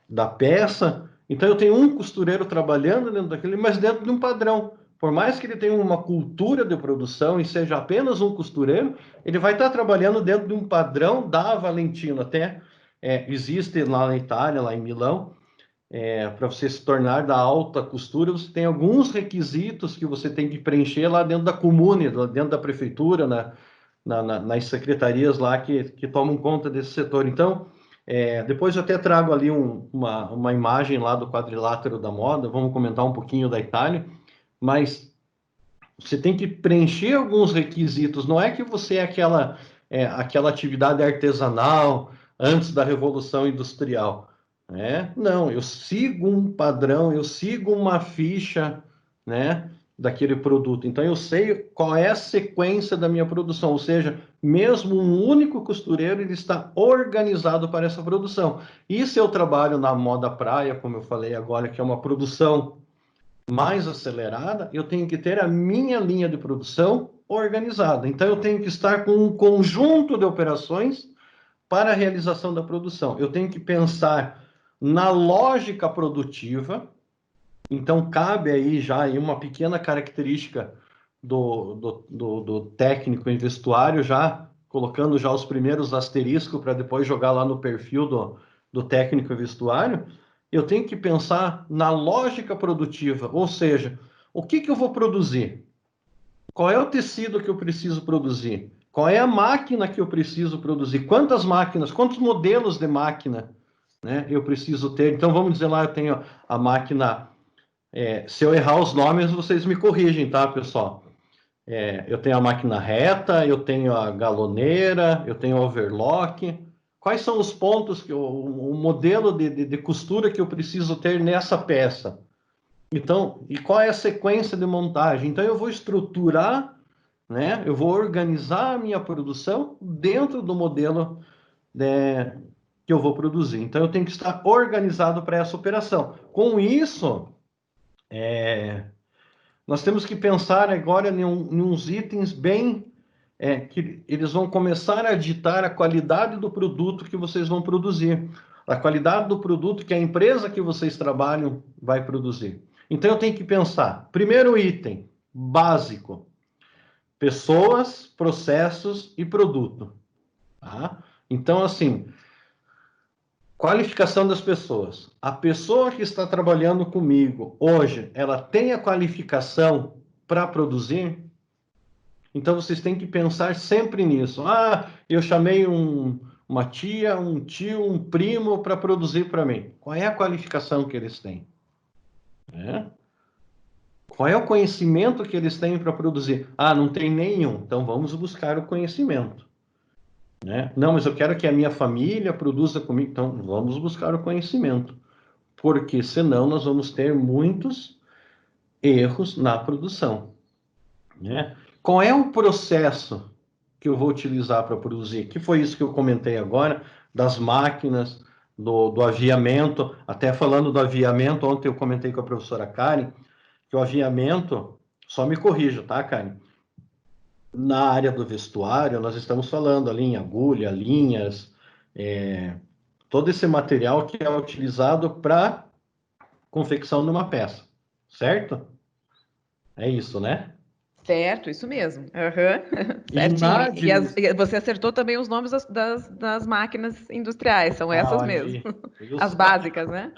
da peça. Então, eu tenho um costureiro trabalhando dentro daquele, mas dentro de um padrão. Por mais que ele tenha uma cultura de produção e seja apenas um costureiro, ele vai estar trabalhando dentro de um padrão da Valentino. Até existe lá na Itália, lá em Milão, para você se tornar da alta costura, você tem alguns requisitos que você tem que preencher lá dentro da comune, dentro da prefeitura, nas secretarias lá que tomam conta desse setor. Então, depois eu até trago ali uma imagem lá do quadrilátero da moda, vamos comentar um pouquinho da Itália, mas você tem que preencher alguns requisitos, não é que você é aquela atividade artesanal antes da Revolução Industrial, né? Não, eu sigo um padrão, eu sigo uma ficha, né, daquele produto. Então, eu sei qual é a sequência da minha produção, ou seja, mesmo um único costureiro, ele está organizado para essa produção. E se eu trabalho na moda praia, como eu falei agora, que é uma produção mais acelerada, eu tenho que ter a minha linha de produção organizada. Então, eu tenho que estar com um conjunto de operações para a realização da produção. Eu tenho que pensar na lógica produtiva. Então, cabe aí já uma pequena característica do técnico em vestuário, já colocando já os primeiros asteriscos para depois jogar lá no perfil do técnico em vestuário. Eu tenho que pensar na lógica produtiva, ou seja, o que eu vou produzir? Qual é o tecido que eu preciso produzir? Qual é a máquina que eu preciso produzir? Quantas máquinas, quantos modelos de máquina, né, eu preciso ter? Então, vamos dizer lá, eu tenho a máquina... se eu errar os nomes, vocês me corrigem, tá, pessoal? Eu tenho a máquina reta, eu tenho a galoneira, eu tenho o overlock. Quais são os pontos, o modelo de costura que eu preciso ter nessa peça? Então, e qual é a sequência de montagem? Então, eu vou estruturar, né? Eu vou organizar a minha produção dentro do modelo, né, que eu vou produzir. Então, eu tenho que estar organizado para essa operação. Com isso, nós temos que pensar agora em uns itens bem... que eles vão começar a ditar a qualidade do produto que vocês vão produzir, a qualidade do produto que a empresa que vocês trabalham vai produzir. Então, eu tenho que pensar, primeiro item, básico, pessoas, processos e produto. Tá? Então, assim, qualificação das pessoas. A pessoa que está trabalhando comigo hoje, ela tem a qualificação para produzir? Então, vocês têm que pensar sempre nisso. Ah, eu chamei uma tia, um tio, um primo para produzir para mim. Qual é a qualificação que eles têm? Qual é o conhecimento que eles têm para produzir? Ah, não tem nenhum. Então, vamos buscar o conhecimento. Não, mas eu quero que a minha família produza comigo. Então, vamos buscar o conhecimento. Porque, senão, nós vamos ter muitos erros na produção. Qual é o processo que eu vou utilizar para produzir? Que foi isso que eu comentei agora, das máquinas, do aviamento, até falando do aviamento, ontem eu comentei com a professora Karen, que o aviamento, só me corrija, tá, Karen? Na área do vestuário, nós estamos falando ali em agulha, linhas, todo esse material que é utilizado para confecção de uma peça, certo? É isso, né? Certo, isso mesmo. Uhum. Certinho. E você acertou também os nomes das máquinas industriais, são essas mesmo. As básicas, né?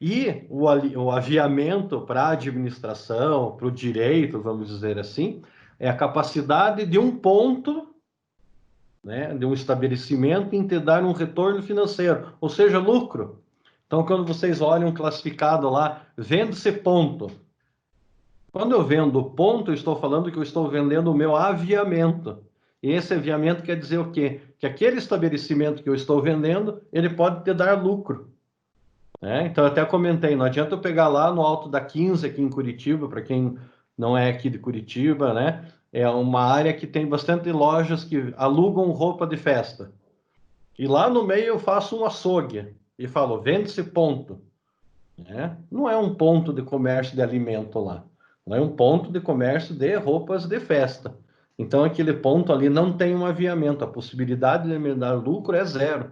E o aviamento para a administração, para o direito, vamos dizer assim, é a capacidade de um ponto, né, de um estabelecimento em te dar um retorno financeiro, ou seja, lucro. Então, quando vocês olham classificado lá, vende-se ponto. Quando eu vendo ponto, eu estou falando que eu estou vendendo o meu aviamento. E esse aviamento quer dizer o quê? Que aquele estabelecimento que eu estou vendendo, ele pode te dar lucro. Então, eu até comentei, não adianta eu pegar lá no Alto da 15, aqui em Curitiba, para quem não é aqui de Curitiba, né? É uma área que tem bastante lojas que alugam roupa de festa. E lá no meio eu faço um açougue e falo, vende-se ponto. Não é um ponto de comércio de alimento lá. Não é um ponto de comércio de roupas de festa. Então, aquele ponto ali não tem um aviamento. A possibilidade de me dar lucro é zero.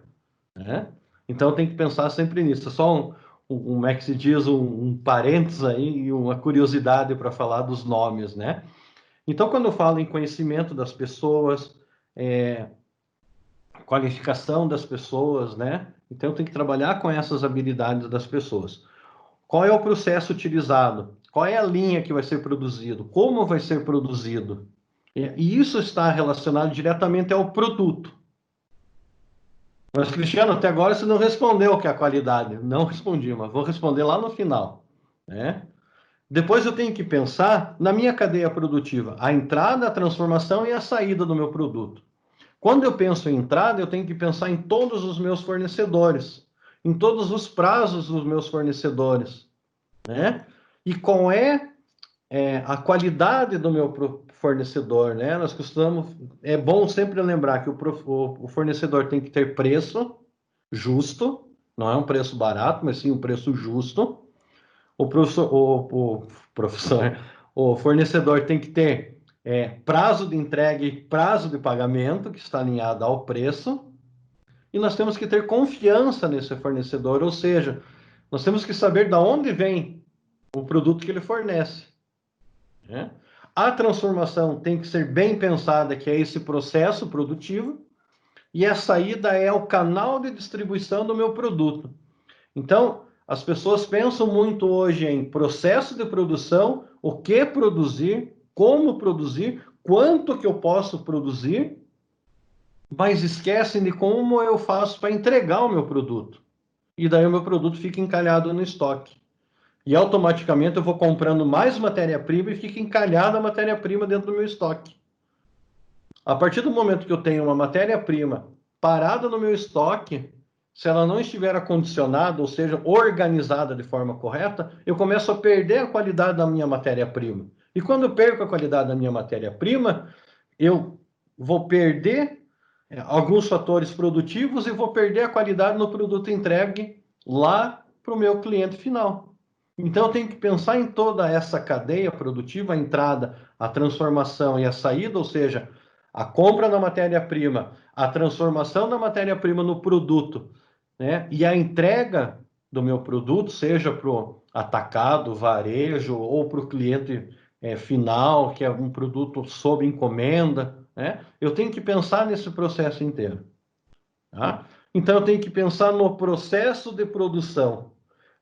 Então, tem que pensar sempre nisso. Só como é que se diz, um parênteses aí e uma curiosidade para falar dos nomes, né? Então, quando eu falo em conhecimento das pessoas, qualificação das pessoas, né? Então, eu tenho que trabalhar com essas habilidades das pessoas. Qual é o processo utilizado? Qual é a linha que vai ser produzido? Como vai ser produzido? E isso está relacionado diretamente ao produto. Mas, Cristiano, até agora você não respondeu o que é a qualidade. Não respondi, mas vou responder lá no final. Depois eu tenho que pensar na minha cadeia produtiva, a entrada, a transformação e a saída do meu produto. Quando eu penso em entrada, eu tenho que pensar em todos os meus fornecedores, em todos os prazos dos meus fornecedores, E qual é a qualidade do meu fornecedor, Nós costumamos, é bom sempre lembrar que o fornecedor tem que ter preço justo, não é um preço barato, mas sim um preço justo. O fornecedor tem que ter prazo de entrega e prazo de pagamento que está alinhado ao preço. E nós temos que ter confiança nesse fornecedor, ou seja, nós temos que saber de onde vem o produto que ele fornece. A transformação tem que ser bem pensada, que é esse processo produtivo, e a saída é o canal de distribuição do meu produto. Então, as pessoas pensam muito hoje em processo de produção, o que produzir, como produzir, quanto que eu posso produzir, mas esquecem de como eu faço para entregar o meu produto. E daí o meu produto fica encalhado no estoque. E automaticamente eu vou comprando mais matéria-prima e fica encalhada a matéria-prima dentro do meu estoque. A partir do momento que eu tenho uma matéria-prima parada no meu estoque, se ela não estiver acondicionada, ou seja, organizada de forma correta, eu começo a perder a qualidade da minha matéria-prima. E quando eu perco a qualidade da minha matéria-prima, eu vou perder alguns fatores produtivos e vou perder a qualidade no produto entregue lá para o meu cliente final. Então, eu tenho que pensar em toda essa cadeia produtiva, a entrada, a transformação e a saída, ou seja, a compra da matéria-prima, a transformação da matéria-prima no produto, e a entrega do meu produto, seja para o atacado, varejo, ou para o cliente final, que é um produto sob encomenda, eu tenho que pensar nesse processo inteiro. Então, eu tenho que pensar no processo de produção,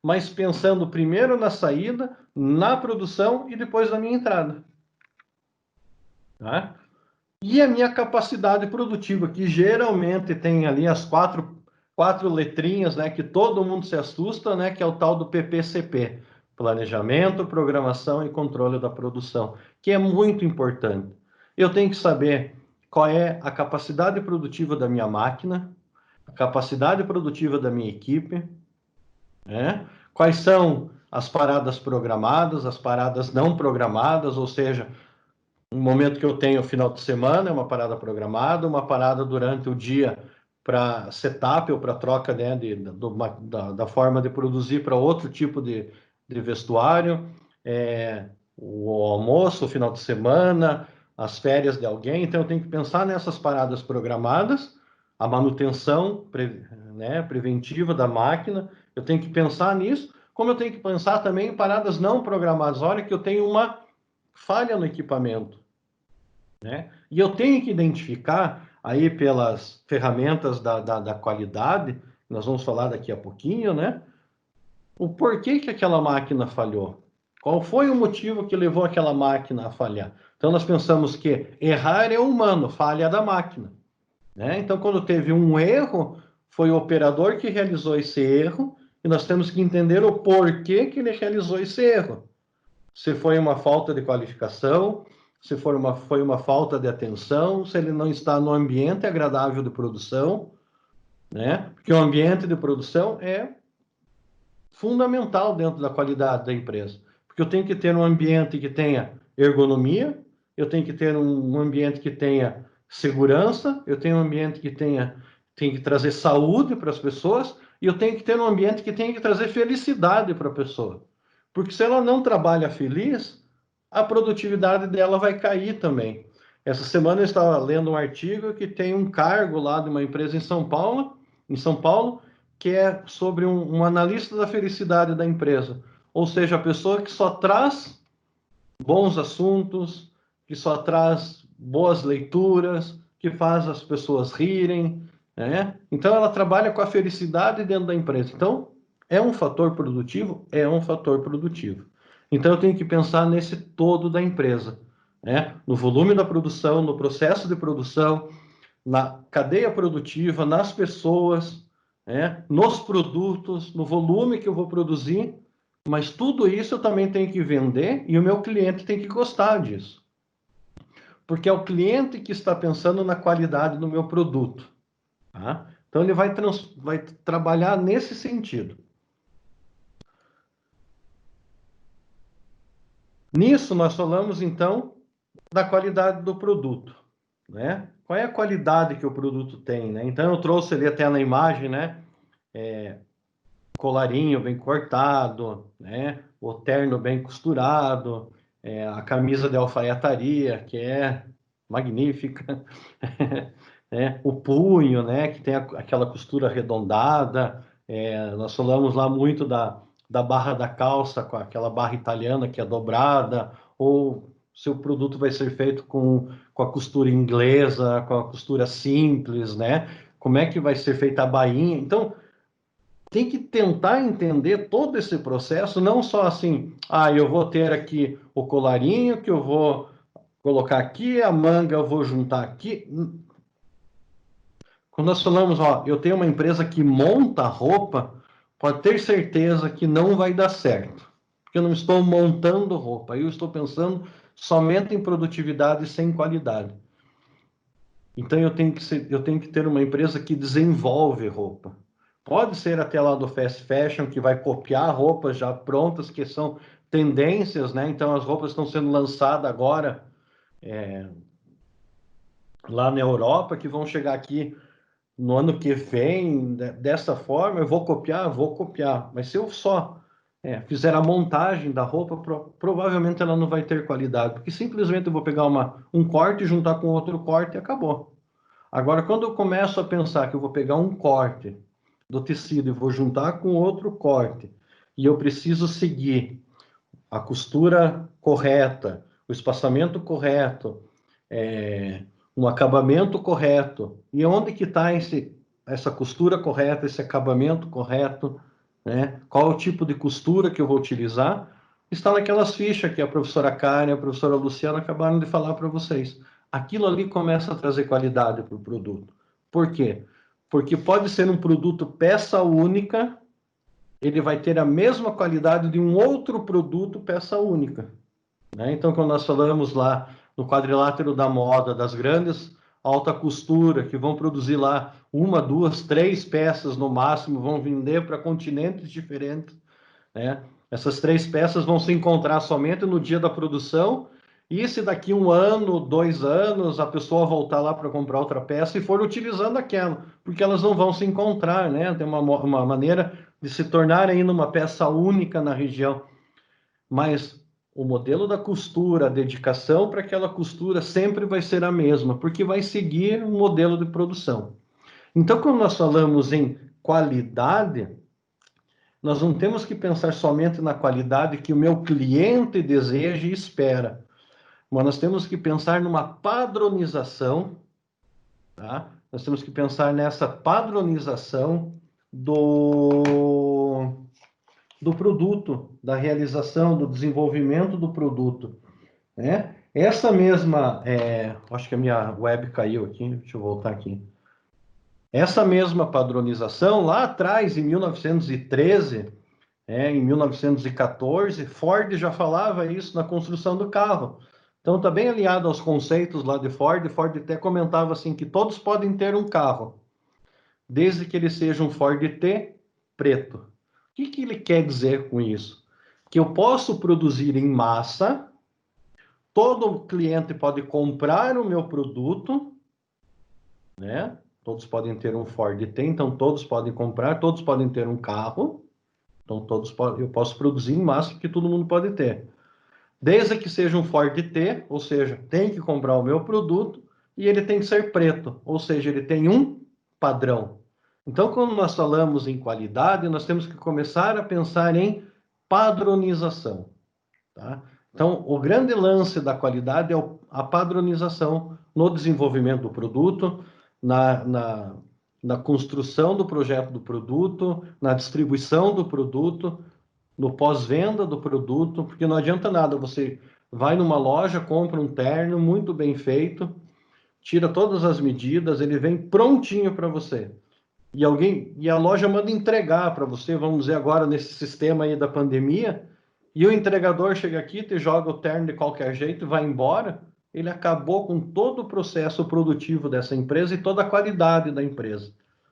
mas pensando primeiro na saída, na produção e depois na minha entrada. E a minha capacidade produtiva, que geralmente tem ali as quatro letrinhas, que todo mundo se assusta, que é o tal do PPCP, Planejamento, Programação e Controle da Produção, que é muito importante. Eu tenho que saber qual é a capacidade produtiva da minha máquina, a capacidade produtiva da minha equipe, quais são as paradas programadas, as paradas não programadas, ou seja, um momento que eu tenho final de semana é uma parada programada, uma parada durante o dia para setup ou para troca, né, da forma de produzir para outro tipo de vestuário, o almoço, o final de semana, as férias de alguém. Então eu tenho que pensar nessas paradas programadas, a manutenção preventiva da máquina, eu tenho que pensar nisso, como eu tenho que pensar também em paradas não programadas. Olha que eu tenho uma falha no equipamento, né? E eu tenho que identificar aí pelas ferramentas da qualidade, nós vamos falar daqui a pouquinho, né? O porquê que aquela máquina falhou. Qual foi o motivo que levou aquela máquina a falhar? Então nós pensamos que errar é humano, falha da máquina, né? Então quando teve um erro, foi o operador que realizou esse erro, e nós temos que entender o porquê que ele realizou esse erro. Se foi uma falta de qualificação, se foi uma falta de atenção, se ele não está no ambiente agradável de produção, né? Porque o ambiente de produção é fundamental dentro da qualidade da empresa. Porque eu tenho que ter um ambiente que tenha ergonomia, eu tenho que ter um ambiente que tenha segurança, eu tenho um ambiente que tem que trazer saúde para as pessoas, e eu tenho que ter um ambiente que tenha que trazer felicidade para a pessoa. Porque se ela não trabalha feliz, a produtividade dela vai cair também. Essa semana eu estava lendo um artigo que tem um cargo lá de uma empresa em São Paulo, que é sobre um analista da felicidade da empresa. Ou seja, a pessoa que só traz bons assuntos, que só traz boas leituras, que faz as pessoas rirem, né? Então, ela trabalha com a felicidade dentro da empresa. Então, é um fator produtivo? É um fator produtivo. Então, eu tenho que pensar nesse todo da empresa, né? No volume da produção, no processo de produção, na cadeia produtiva, nas pessoas, né? Nos produtos, no volume que eu vou produzir, mas tudo isso eu também tenho que vender e o meu cliente tem que gostar disso. Porque é o cliente que está pensando na qualidade do meu produto. Tá? Então, ele vai trabalhar nesse sentido. Nisso, nós falamos, então, da qualidade do produto, né? Qual é a qualidade que o produto tem, né? Então, eu trouxe ali até na imagem, né? Colarinho bem cortado, né? O terno bem costurado, a camisa de alfaiataria, que é magnífica, o punho, né? Que tem aquela costura arredondada. Nós falamos lá muito da barra da calça, com aquela barra italiana que é dobrada, ou se o produto vai ser feito com a costura inglesa, com a costura simples, né? Como é que vai ser feita a bainha? Então, tem que tentar entender todo esse processo, não só assim, eu vou ter aqui o colarinho que eu vou colocar aqui, a manga eu vou juntar aqui. Quando nós falamos, eu tenho uma empresa que monta roupa, pode ter certeza que não vai dar certo, porque eu não estou montando roupa, eu estou pensando somente em produtividade sem qualidade. Então eu tenho que ter uma empresa que desenvolve roupa. Pode ser até lá do fast fashion, que vai copiar roupas já prontas, que são tendências, né? Então as roupas estão sendo lançadas agora lá na Europa, que vão chegar aqui no ano que vem, dessa forma. Eu vou copiar. Mas se eu só fizer a montagem da roupa, provavelmente ela não vai ter qualidade, porque simplesmente eu vou pegar um corte, juntar com outro corte e acabou. Agora, quando eu começo a pensar que eu vou pegar um corte do tecido e vou juntar com outro corte, e eu preciso seguir a costura correta, o espaçamento correto, um acabamento correto, e onde que está essa costura correta, esse acabamento correto, né? Qual o tipo de costura que eu vou utilizar, está naquelas fichas que a professora Karen e a professora Luciana acabaram de falar para vocês. Aquilo ali começa a trazer qualidade para o produto. Por quê? Porque pode ser um produto peça única, ele vai ter a mesma qualidade de um outro produto peça única, né? Então, quando nós falamos lá no quadrilátero da moda, das grandes alta costura, que vão produzir lá 1, 2, 3 peças no máximo, vão vender para continentes diferentes, né? Essas 3 peças vão se encontrar somente no dia da produção, E se daqui 1 ano, 2 anos, a pessoa voltar lá para comprar outra peça e for utilizando aquela, porque elas não vão se encontrar, né? Tem uma maneira de se tornar ainda uma peça única na região. Mas o modelo da costura, a dedicação para aquela costura sempre vai ser a mesma, porque vai seguir um modelo de produção. Então, quando nós falamos em qualidade, nós não temos que pensar somente na qualidade que o meu cliente deseja e espera, mas nós temos que pensar numa padronização, tá? Nós temos que pensar nessa padronização do produto, da realização, do desenvolvimento do produto, né? Essa mesma, acho que a minha web caiu aqui, deixa eu voltar aqui. Essa mesma padronização, lá atrás, em 1913, em 1914, Ford já falava isso na construção do carro. Então, está bem alinhado aos conceitos lá de Ford. Ford até comentava assim que todos podem ter um carro, desde que ele seja um Ford T preto. O que ele quer dizer com isso? Que eu posso produzir em massa, todo cliente pode comprar o meu produto, né? Todos podem ter um Ford T, então todos podem comprar, todos podem ter um carro, então eu posso produzir em massa que todo mundo pode ter. Desde que seja um Ford T, ou seja, tem que comprar o meu produto e ele tem que ser preto, ou seja, ele tem um padrão. Então, quando nós falamos em qualidade, nós temos que começar a pensar em padronização, tá? Então, o grande lance da qualidade é a padronização no desenvolvimento do produto, na construção do projeto do produto, na distribuição do produto, no pós-venda do produto, porque não adianta nada, você vai numa loja, compra um terno muito bem feito, tira todas as medidas, ele vem prontinho para você. E a loja manda entregar para você, vamos dizer agora nesse sistema aí da pandemia, e o entregador chega aqui, te joga o terno de qualquer jeito e vai embora, ele acabou com todo o processo produtivo dessa empresa e toda a qualidade da empresa.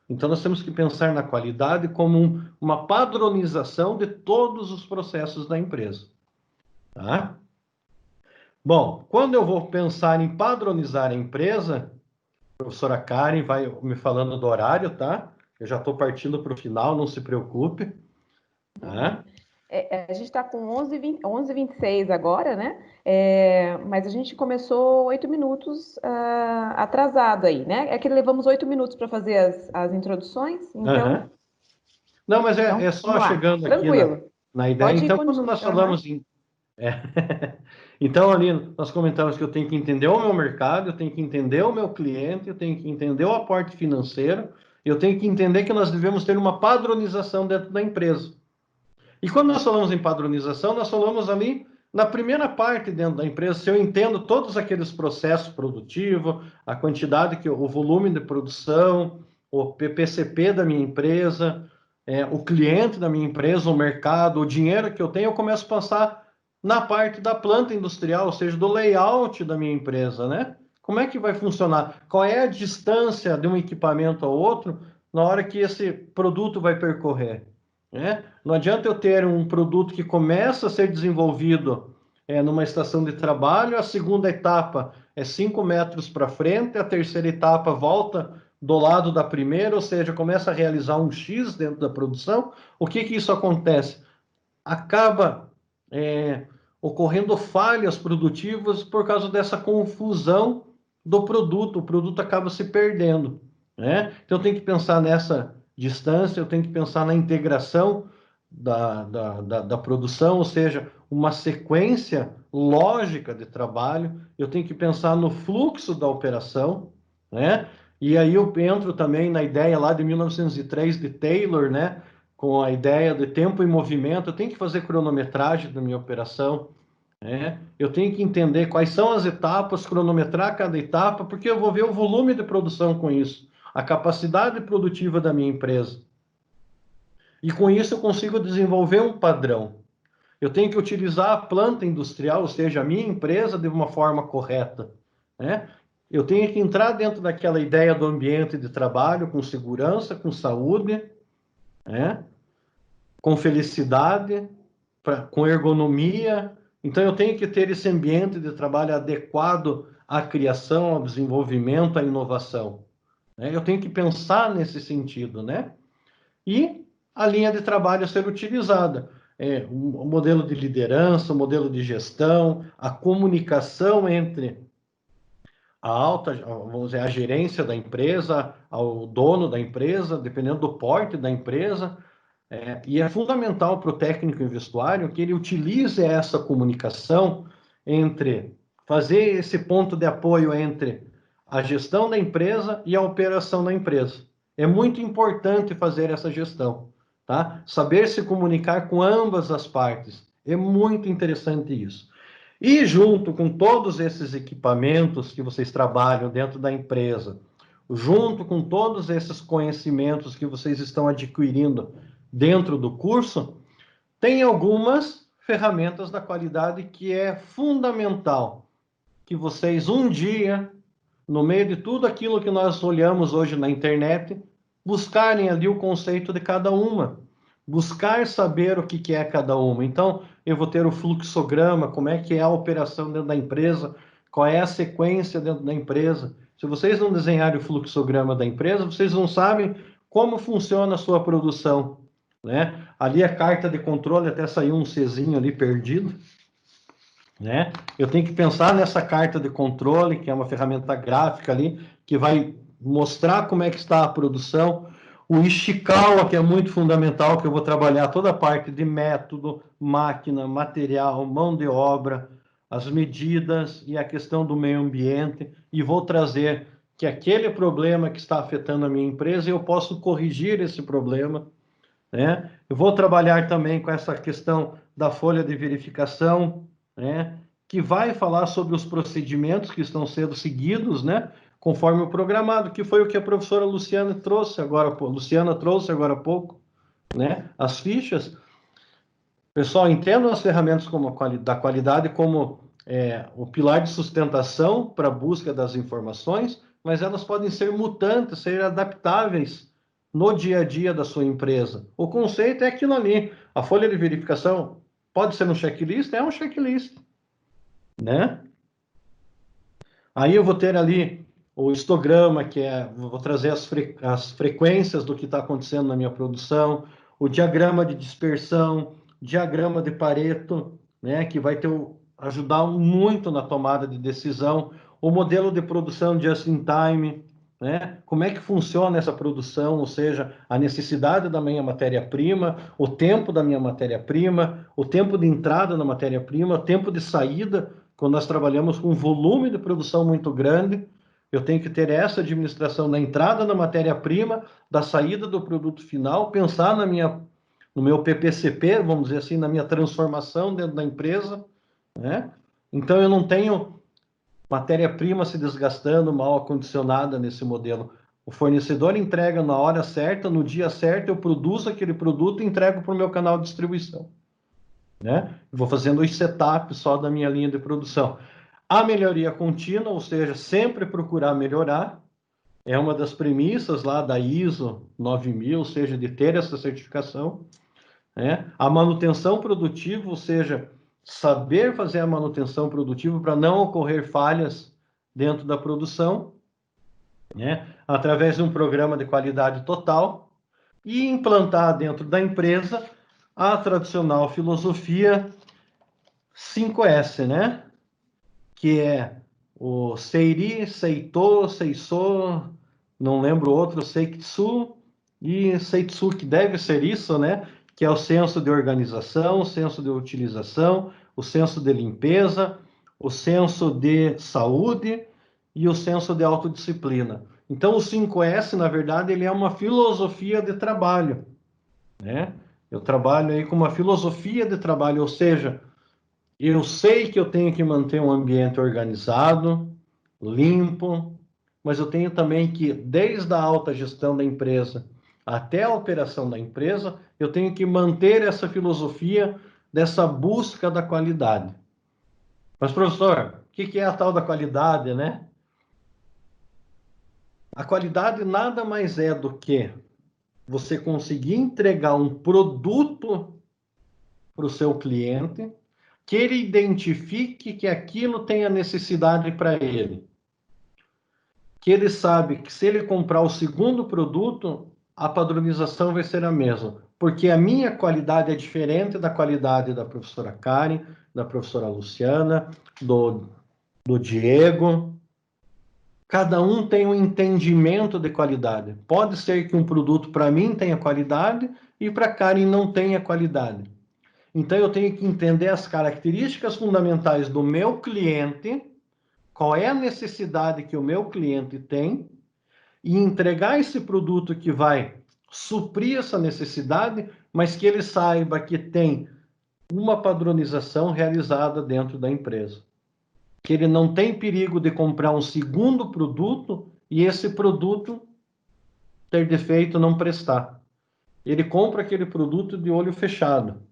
Então, nós temos que pensar na qualidade como uma padronização de todos os processos da empresa. Tá? Bom, quando eu vou pensar em padronizar a empresa, a professora Karen vai me falando do horário, tá? Eu já estou partindo para o final, não se preocupe. Tá? A gente está com 11h26 agora, né? Mas a gente começou 8 minutos atrasado aí, né? É que levamos 8 minutos para fazer as introduções, então... Não, mas é só chegando aqui na ideia. Então, quando nós falamos em... Então, ali, nós comentamos que eu tenho que entender o meu mercado, eu tenho que entender o meu cliente, eu tenho que entender o aporte financeiro, eu tenho que entender que nós devemos ter uma padronização dentro da empresa. E quando nós falamos em padronização, nós falamos ali na primeira parte dentro da empresa, se eu entendo todos aqueles processos produtivos, a quantidade, o volume de produção, o PPCP da minha empresa, o cliente da minha empresa, o mercado, o dinheiro que eu tenho, eu começo a passar na parte da planta industrial, ou seja, do layout da minha empresa, né? Como é que vai funcionar? Qual é a distância de um equipamento ao outro na hora que esse produto vai percorrer? Né? Não adianta eu ter um produto que começa a ser desenvolvido numa estação de trabalho, a segunda etapa é 5 metros para frente, a terceira etapa volta do lado da primeira, ou seja, começa a realizar um X dentro da produção. O que isso acontece? Acaba ocorrendo falhas produtivas por causa dessa confusão do produto, o produto acaba se perdendo, né? Então eu tenho que pensar nessa distância, eu tenho que pensar na integração da produção, ou seja, uma sequência lógica de trabalho, eu tenho que pensar no fluxo da operação, né? E aí eu entro também na ideia lá de 1903 de Taylor, né? Com a ideia de tempo e movimento, eu tenho que fazer cronometragem da minha operação, né? Eu tenho que entender quais são as etapas, cronometrar cada etapa, porque eu vou ver o volume de produção com isso, a capacidade produtiva da minha empresa. E com isso eu consigo desenvolver um padrão. Eu tenho que utilizar a planta industrial, ou seja, a minha empresa, de uma forma correta, né? Eu tenho que entrar dentro daquela ideia do ambiente de trabalho, com segurança, com saúde, né? Com felicidade, com ergonomia, Então, eu tenho que ter esse ambiente de trabalho adequado à criação, ao desenvolvimento, à inovação, né? Eu tenho que pensar nesse sentido, né? E a linha de trabalho ser utilizada. O modelo de liderança, o modelo de gestão, a comunicação entre vamos dizer, a gerência da empresa, ao dono da empresa, dependendo do porte da empresa. E é fundamental para o técnico em vestuário que ele utilize essa comunicação entre fazer esse ponto de apoio entre a gestão da empresa e a operação da empresa. É muito importante fazer essa gestão, tá? Saber se comunicar com ambas as partes. É muito interessante isso. E junto com todos esses equipamentos que vocês trabalham dentro da empresa, junto com todos esses conhecimentos que vocês estão adquirindo dentro do curso, tem algumas ferramentas da qualidade que é fundamental que vocês um dia, no meio de tudo aquilo que nós olhamos hoje na internet, buscarem ali o conceito de cada uma, buscar saber o que é cada uma. Então, eu vou ter o fluxograma, como é que é a operação dentro da empresa, qual é a sequência dentro da empresa. Se vocês não desenharem o fluxograma da empresa, vocês não sabem como funciona a sua produção, né? Ali a carta de controle, até saiu um Czinho ali perdido, né? Eu tenho que pensar nessa carta de controle, que é uma ferramenta gráfica ali, que vai mostrar como é que está a produção. O Ishikawa, que é muito fundamental, que eu vou trabalhar toda a parte de método, máquina, material, mão de obra, as medidas e a questão do meio ambiente, e vou trazer que aquele problema que está afetando a minha empresa, eu posso corrigir esse problema, né? Eu vou trabalhar também com essa questão da folha de verificação, né? Que vai falar sobre os procedimentos que estão sendo seguidos, né? Conforme o programado, que foi o que a professora Luciana trouxe agora há pouco, né? As fichas. Pessoal, entendam as ferramentas como da qualidade como o pilar de sustentação para a busca das informações, mas elas podem ser mutantes, ser adaptáveis no dia a dia da sua empresa. O conceito é aquilo ali. A folha de verificação pode ser um checklist? É um checklist, né? Aí eu vou ter ali o histograma, vou trazer as frequências do que está acontecendo na minha produção, o diagrama de dispersão, diagrama de Pareto, né, que vai ajudar muito na tomada de decisão, o modelo de produção just in time, né, como é que funciona essa produção, ou seja, a necessidade da minha matéria-prima, o tempo da minha matéria-prima, o tempo de entrada na matéria-prima, o tempo de saída, quando nós trabalhamos com um volume de produção muito grande, eu tenho que ter essa administração da entrada na matéria-prima, da saída do produto final, pensar no meu PPCP, vamos dizer assim, na minha transformação dentro da empresa, né? Então, eu não tenho matéria-prima se desgastando, mal acondicionada nesse modelo. O fornecedor entrega na hora certa, no dia certo, eu produzo aquele produto e entrego para o meu canal de distribuição, né? Vou fazendo os setups só da minha linha de produção. A melhoria contínua, ou seja, sempre procurar melhorar, é uma das premissas lá da ISO 9000, ou seja, de ter essa certificação, né? A manutenção produtiva, ou seja, saber fazer a manutenção produtiva para não ocorrer falhas dentro da produção, né? Através de um programa de qualidade total e implantar dentro da empresa a tradicional filosofia 5S, né? Que é o Seiri, Seito, Seiso, não lembro outro, Seitsu e Seitsu, que deve ser isso, né? Que é o senso de organização, o senso de utilização, o senso de limpeza, o senso de saúde e o senso de autodisciplina. Então, o 5S, na verdade, ele é uma filosofia de trabalho, né? Eu trabalho aí com uma filosofia de trabalho, ou seja, eu sei que eu tenho que manter um ambiente organizado, limpo, mas eu tenho também que, desde a alta gestão da empresa até a operação da empresa, eu tenho que manter essa filosofia dessa busca da qualidade. Mas, professor, o que é a tal da qualidade, né? A qualidade nada mais é do que você conseguir entregar um produto para o seu cliente que ele identifique que aquilo tem a necessidade para ele. Que ele sabe que se ele comprar o segundo produto, a padronização vai ser a mesma. Porque a minha qualidade é diferente da qualidade da professora Karen, da professora Luciana, do Diego. Cada um tem um entendimento de qualidade. Pode ser que um produto para mim tenha qualidade e para Karen não tenha qualidade. Então eu tenho que entender as características fundamentais do meu cliente, qual é a necessidade que o meu cliente tem, e entregar esse produto que vai suprir essa necessidade, mas que ele saiba que tem uma padronização realizada dentro da empresa. Que ele não tem perigo de comprar um segundo produto e esse produto ter defeito, não prestar. Ele compra aquele produto de olho fechado.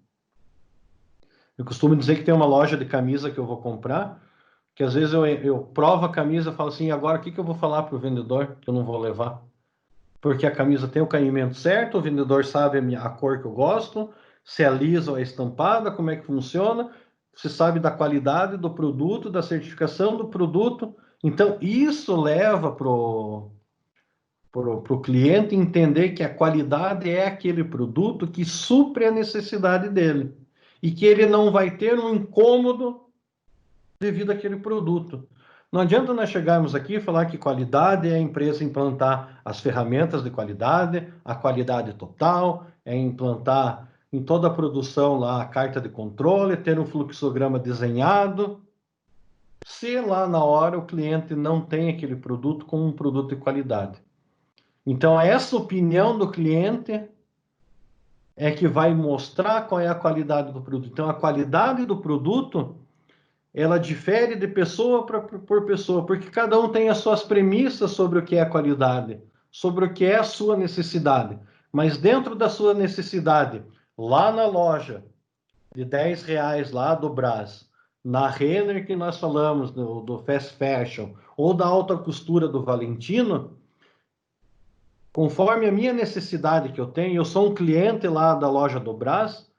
Eu costumo dizer que tem uma loja de camisa que eu vou comprar, que às vezes eu provo a camisa e falo assim, agora o que eu vou falar para o vendedor que eu não vou levar? Porque a camisa tem o caimento certo, o vendedor sabe a cor que eu gosto, se é lisa ou é estampada, como é que funciona, você sabe da qualidade do produto, da certificação do produto. Então, isso leva pro cliente entender que a qualidade é aquele produto que supre a necessidade dele. E que ele não vai ter um incômodo devido àquele produto. Não adianta nós chegarmos aqui e falar que qualidade é a empresa implantar as ferramentas de qualidade, a qualidade total, é implantar em toda a produção lá a carta de controle, ter um fluxograma desenhado. Se lá na hora o cliente não tem aquele produto como um produto de qualidade. Então, essa opinião do cliente é que vai mostrar qual é a qualidade do produto. Então, a qualidade do produto, ela difere de pessoa por pessoa, porque cada um tem as suas premissas sobre o que é a qualidade, sobre o que é a sua necessidade. Mas dentro da sua necessidade, lá na loja, de R$10 lá do Brás, na Renner que nós falamos, do Fast Fashion, ou da alta costura do Valentino, conforme a minha necessidade que eu tenho, eu sou um cliente lá da loja do Brás,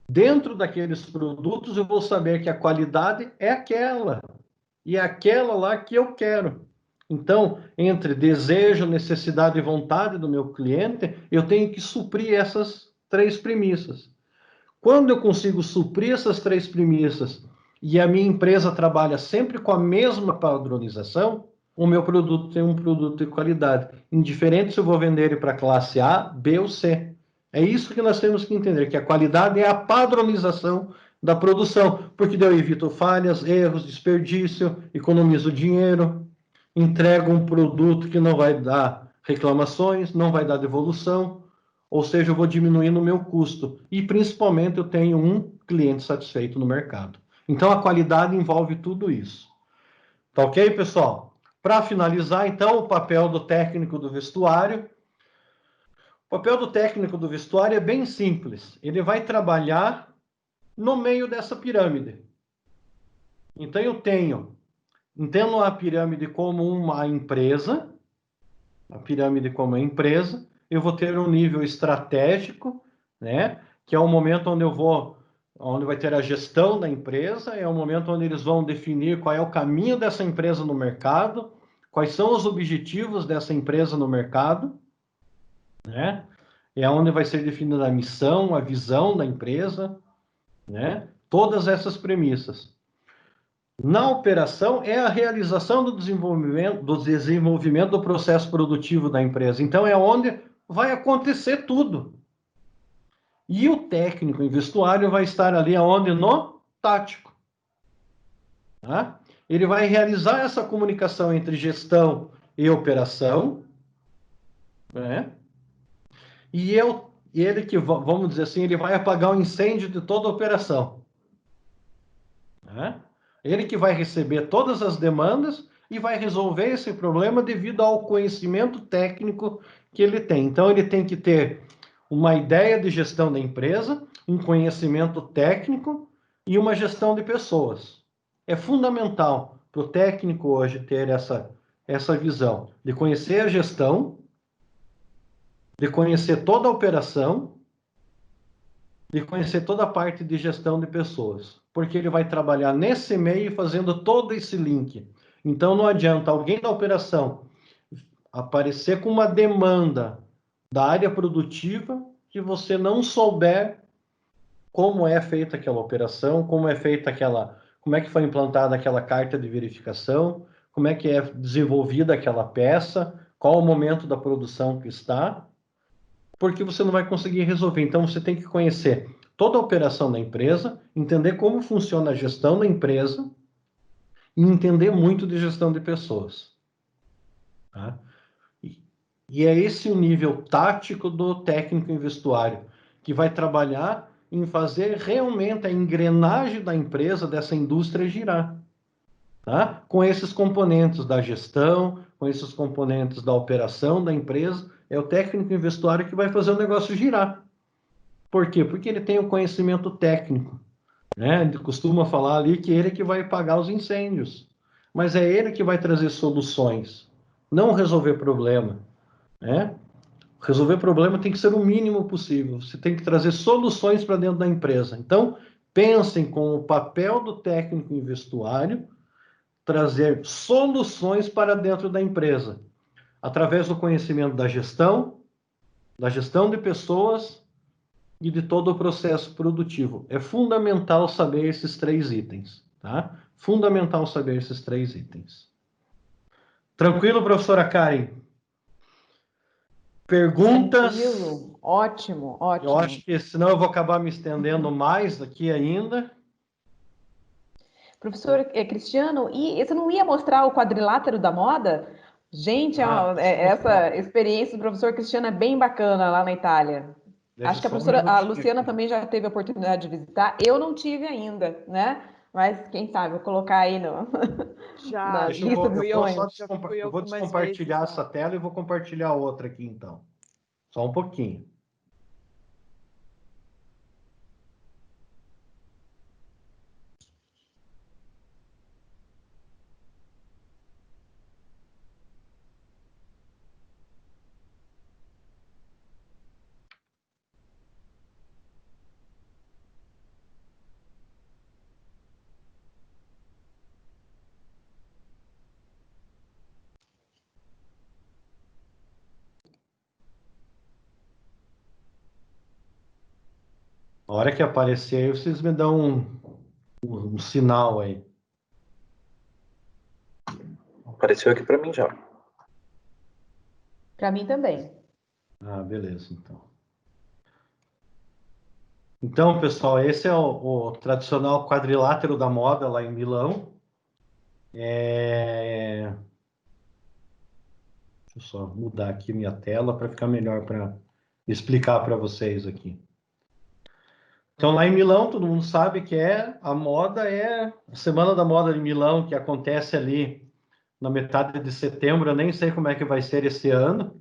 dentro daqueles produtos eu vou saber que a qualidade é aquela, e é aquela lá que eu quero. Então, entre desejo, necessidade e vontade do meu cliente, eu tenho que suprir essas três premissas. Quando eu consigo suprir essas três premissas e a minha empresa trabalha sempre com a mesma padronização, o meu produto tem um produto de qualidade. Indiferente se eu vou vender ele para a classe A, B ou C. É isso que nós temos que entender, que a qualidade é a padronização da produção, porque daí eu evito falhas, erros, desperdício, economizo dinheiro, entrego um produto que não vai dar reclamações, não vai dar devolução, ou seja, eu vou diminuindo o meu custo. E, principalmente, eu tenho um cliente satisfeito no mercado. Então, a qualidade envolve tudo isso. Tá ok, pessoal? Para finalizar, então, o papel do técnico do vestuário. O papel do técnico do vestuário é bem simples. Ele vai trabalhar no meio dessa pirâmide. Então, entendo a pirâmide como uma empresa, eu vou ter um nível estratégico, né? Que é o momento onde vai ter a gestão da empresa, é o momento onde eles vão definir qual é o caminho dessa empresa no mercado, quais são os objetivos dessa empresa no mercado, né? É onde vai ser definida a missão, a visão da empresa, né? Todas essas premissas. Na operação é a realização do desenvolvimento do processo produtivo da empresa. Então é onde vai acontecer tudo. E o técnico em vestuário vai estar ali aonde? No tático. Tá? Ele vai realizar essa comunicação entre gestão e operação, né? E ele que, vamos dizer assim, ele vai apagar o incêndio de toda a operação. Né? Ele que vai receber todas as demandas e vai resolver esse problema devido ao conhecimento técnico que ele tem. Então, ele tem que ter uma ideia de gestão da empresa, um conhecimento técnico e uma gestão de pessoas. É fundamental para o técnico hoje ter essa visão de conhecer a gestão, de conhecer toda a operação de conhecer toda a parte de gestão de pessoas, porque ele vai trabalhar nesse meio fazendo todo esse link. Então, não adianta alguém da operação aparecer com uma demanda da área produtiva que você não souber como é feita aquela operação, como é feita como é que foi implantada aquela carta de verificação, como é que é desenvolvida aquela peça, qual o momento da produção que está, porque você não vai conseguir resolver. Então, você tem que conhecer toda a operação da empresa, entender como funciona a gestão da empresa e entender muito de gestão de pessoas. Tá? E é esse o nível tático do técnico em vestuário, que vai trabalhar em fazer realmente a engrenagem da empresa, dessa indústria girar. Tá? Com esses componentes da gestão, com esses componentes da operação da empresa, é o técnico em vestuário que vai fazer o negócio girar. Por quê? Porque ele tem o conhecimento técnico. Né? Ele costuma falar ali que ele é que vai apagar os incêndios. Mas é ele que vai trazer soluções, não resolver problema. Né? Resolver problema tem que ser o mínimo possível. Você tem que trazer soluções para dentro da empresa. Então, pensem com o papel do técnico em vestuário, trazer soluções para dentro da empresa, através do conhecimento da gestão de pessoas e de todo o processo produtivo. É fundamental saber esses 3 itens, tá? Fundamental saber esses 3 itens. Tranquilo, professora Karen? Perguntas? Tranquilo, ótimo, ótimo. Eu acho que senão eu vou acabar me estendendo mais aqui ainda. Professor Cristiano, e você não ia mostrar o quadrilátero da moda? Gente, essa experiência do professor Cristiano é bem bacana lá na Itália. Acho que a Luciana aqui. também já teve a oportunidade de visitar. Eu não tive ainda, né? Mas quem sabe, vou colocar aí na lista dos sonhos. Eu vou descompartilhar essa tela e vou compartilhar outra aqui, então. Só um pouquinho. A hora que aparecer aí, vocês me dão um sinal aí. Apareceu aqui para mim já. Para mim também. Ah, beleza, então. Então, pessoal, esse é o tradicional quadrilátero da moda lá em Milão. Deixa eu só mudar aqui minha tela para ficar melhor para explicar para vocês aqui. Então, lá em Milão, todo mundo sabe que a Semana da Moda de Milão, que acontece ali na metade de setembro. Eu nem sei como é que vai ser esse ano.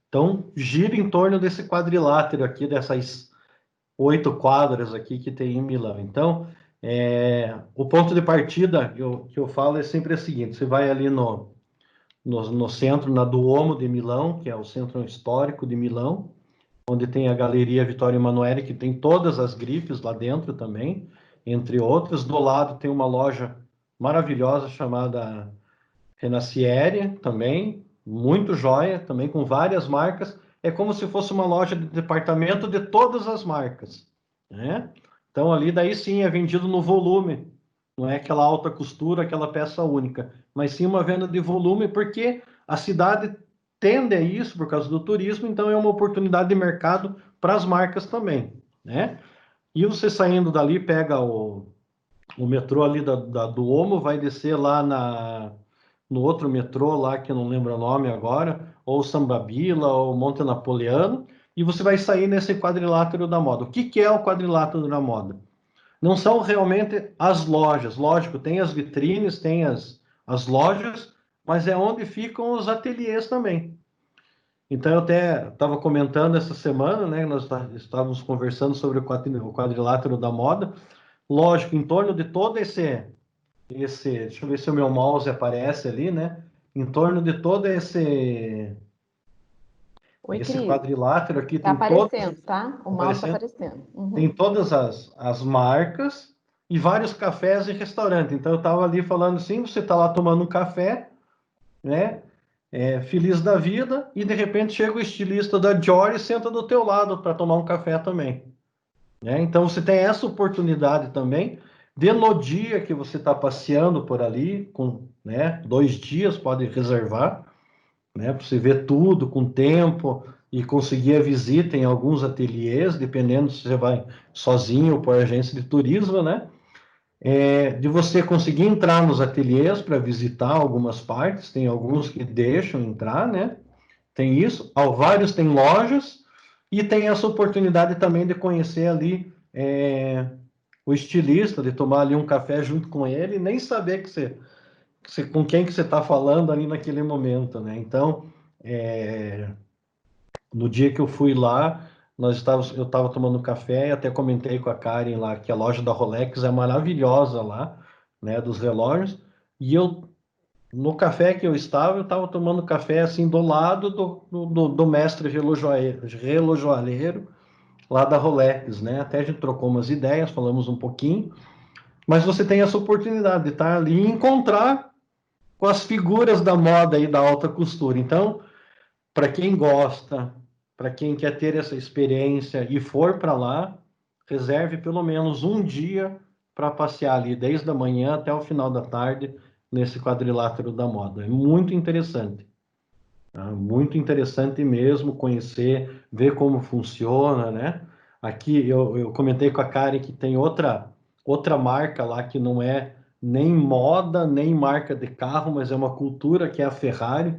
Então, gira em torno desse quadrilátero aqui, dessas 8 quadras aqui que tem em Milão. Então, o ponto de partida que eu falo é sempre o seguinte: você vai ali no centro, na Duomo de Milão, que é o centro histórico de Milão, onde tem a Galeria Vittorio Emanuele, que tem todas as grifes lá dentro também, entre outras. Do lado tem uma loja maravilhosa chamada Renaciere, também, muito joia, também com várias marcas. É como se fosse uma loja de departamento de todas as marcas, né? Então, ali daí sim é vendido no volume, não é aquela alta costura, aquela peça única, mas sim uma venda de volume, porque a cidade tende a isso por causa do turismo, então é uma oportunidade de mercado para as marcas também, né? E você saindo dali, pega o metrô ali da Duomo, vai descer lá no outro metrô lá, que eu não lembro o nome agora, ou Sambabila, ou Monte Napoleano, e você vai sair nesse quadrilátero da moda. O que é o quadrilátero da moda? Não são realmente as lojas, lógico, tem as vitrines, tem as lojas, mas é onde ficam os ateliês também. Então, eu até estava comentando essa semana, né? Nós estávamos conversando sobre o quadrilátero da moda. Lógico, em torno de todo deixa eu ver se o meu mouse aparece ali, né? Em torno de todo Oi, Esse querido. quadrilátero aqui Tá tem todas, aparecendo, tá? O mouse tá aparecendo. Uhum. tem todas as marcas e vários cafés e restaurante. Então eu estava ali falando assim, você está lá tomando um café, né? Feliz da vida, e de repente chega o estilista da Dior e senta do teu lado para tomar um café também. Né? Então você tem essa oportunidade também de, no dia que você está passeando por ali, com, né, 2 dias, pode reservar, né, para você ver tudo com tempo e conseguir a visita em alguns ateliês, dependendo se você vai sozinho ou por agência de turismo, né? De você conseguir entrar nos ateliês para visitar algumas partes, tem alguns que deixam entrar, né? Tem isso, vários têm lojas, e tem essa oportunidade também de conhecer ali o estilista, de tomar ali um café junto com ele, e nem saber com quem que você está falando ali naquele momento, né? Então, no dia que eu fui lá, eu estava tomando café e até comentei com a Karen lá que a loja da Rolex é maravilhosa lá, né, dos relógios, e no café que eu estava tomando café assim do lado do mestre relojoalheiro lá da Rolex, né? Até a gente trocou umas ideias, falamos um pouquinho, mas você tem essa oportunidade de estar ali e encontrar com as figuras da moda e da alta costura. Então, para quem gosta, para quem quer ter essa experiência e for para lá, reserve pelo menos um dia para passear ali, desde a manhã até o final da tarde, nesse quadrilátero da moda. É muito interessante. Tá? Muito interessante mesmo conhecer, ver como funciona, né? Aqui eu comentei com a Karen que tem outra marca lá que não é nem moda, nem marca de carro, mas é uma cultura, que é a Ferrari.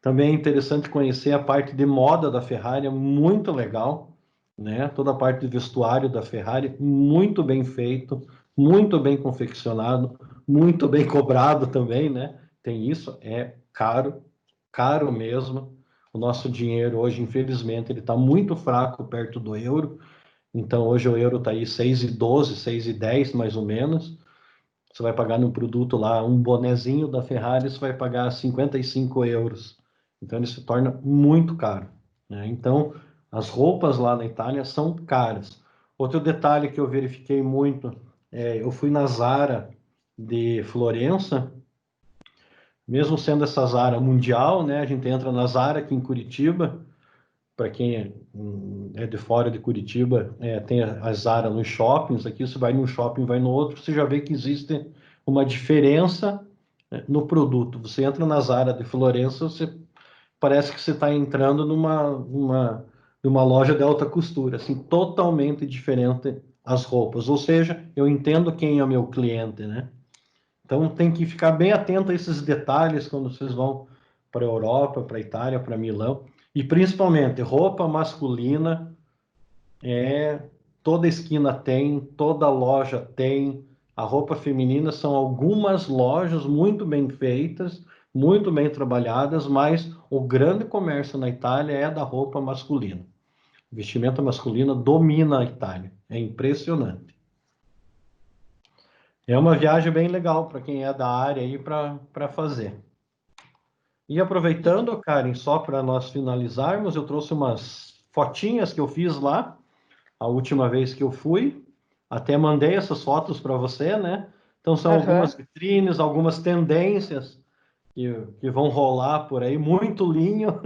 Também é interessante conhecer a parte de moda da Ferrari, é muito legal, né? Toda a parte de vestuário da Ferrari, muito bem feito, muito bem confeccionado, muito bem cobrado também, né? Tem isso, é caro, caro mesmo. O nosso dinheiro hoje, infelizmente, ele está muito fraco perto do euro. Então, hoje o euro está aí 6,12, 6,10 mais ou menos. Você vai pagar num produto lá, um bonezinho da Ferrari, você vai pagar 55 euros. Então, ele se torna muito caro, né? Então, as roupas lá na Itália são caras. Outro detalhe que eu verifiquei muito, eu fui na Zara de Florença, mesmo sendo essa Zara mundial, né? A gente entra na Zara aqui em Curitiba, para quem é de fora de Curitiba, tem a Zara nos shoppings, aqui você vai num shopping, vai no outro, você já vê que existe uma diferença, né, no produto. Você entra na Zara de Florença, parece que você está entrando numa loja de alta costura, assim, totalmente diferente as roupas. Ou seja, eu entendo quem é o meu cliente, né? Então tem que ficar bem atento a esses detalhes quando vocês vão para a Europa, para a Itália, para Milão. E principalmente roupa masculina, toda esquina tem, toda loja tem. A roupa feminina são algumas lojas muito bem feitas, muito bem trabalhadas, mas o grande comércio na Itália é da roupa masculina. O vestimento masculino domina a Itália. É impressionante. É uma viagem bem legal para quem é da área aí para fazer. E aproveitando, Karen, só para nós finalizarmos, eu trouxe umas fotinhas que eu fiz lá, a última vez que eu fui. Até mandei essas fotos para você, né? Então são algumas vitrines, algumas tendências que vão rolar por aí, muito linho,